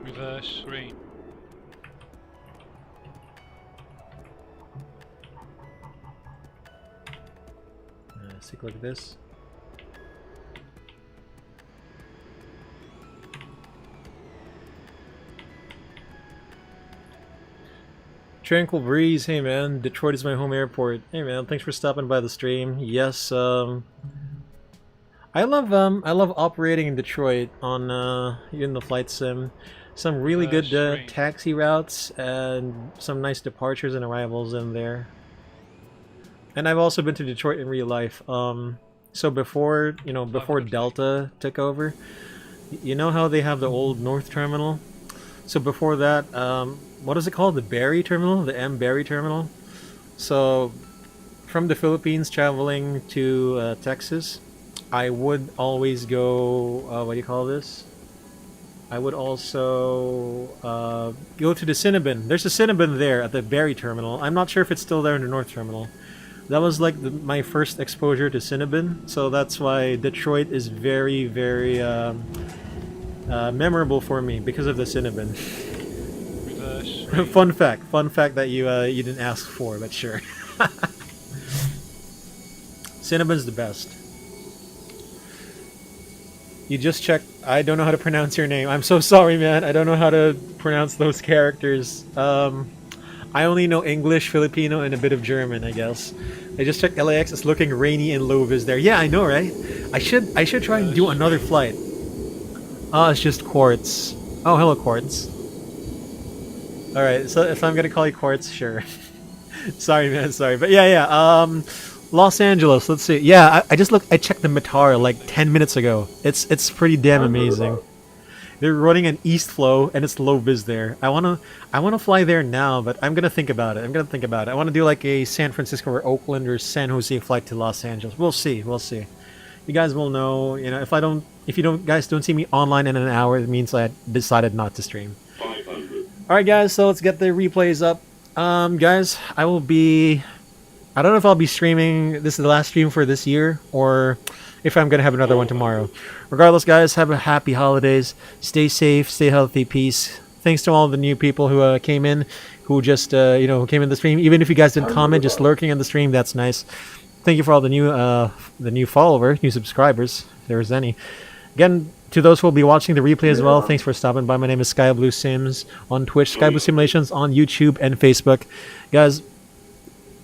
Reverse 3. Let's take a look at this. Tranquil Breeze, hey man, Detroit is my home airport. Hey man, thanks for stopping by the stream. Yes, I love operating in Detroit on in the flight sim. Some really good taxi routes and some nice departures and arrivals in there. And I've also been to Detroit in real life. So before Delta took over, you know how they have the old North Terminal? So before that, what is it called? The Barry Terminal? The M. Barry Terminal? So, from the Philippines traveling to Texas, I would always go. What do you call this? I would also go to the Cinnabon. There's a Cinnabon there at the Barrie terminal. I'm not sure if it's still there in the North terminal. That was like my first exposure to Cinnabon, so that's why Detroit is very, very memorable for me because of the Cinnabon. Reverse. Fun fact that you didn't ask for, but sure. Cinnabon's the best. You just checked. I don't know how to pronounce your name. I'm so sorry, man. I don't know how to pronounce those characters. I only know English, Filipino, and a bit of German, I guess. I just checked LAX. It's looking rainy and low vis there. Yeah, I know, right? I should try and do another flight. Oh, it's just Quartz. Oh, hello, Quartz. All right, so if I'm gonna call you Quartz, sure. Sorry, man. Sorry, but yeah. Los Angeles. Let's see. Yeah, I just looked. I checked the METAR like 10 minutes ago. It's pretty damn amazing. They're running an east flow and it's low vis there. I wanna fly there now, but I'm gonna think about it. I wanna do like a San Francisco or Oakland or San Jose flight to Los Angeles. We'll see. You guys will know. You know, if you guys don't see me online in an hour, it means I decided not to stream. 500. All right, guys. So let's get the replays up. Guys, I don't know if I'll be streaming. This is the last stream for this year, or if I'm gonna have another one tomorrow. Regardless, guys, have a happy holidays. Stay safe, stay healthy, peace. Thanks to all the new people who came in, who just who came in the stream. Even if you guys didn't comment, just lurking in the stream, that's nice. Thank you for all the new followers, new subscribers, if there's any. Again, to those who will be watching the replay as well, thanks for stopping by. My name is SkyBloo Sims on Twitch, SkyBloo Simulations on YouTube and Facebook. Guys,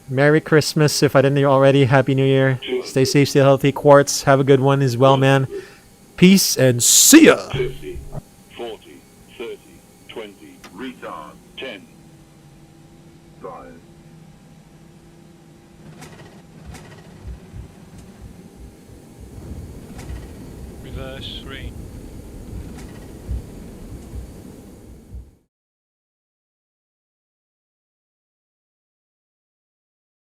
Merry Christmas if I didn't know already. Happy New Year. Stay safe, stay healthy. Quartz, have a good one as well, man. Peace and see ya! 50, 40, 30, 20, retard, 10, 5. Reverse. 3.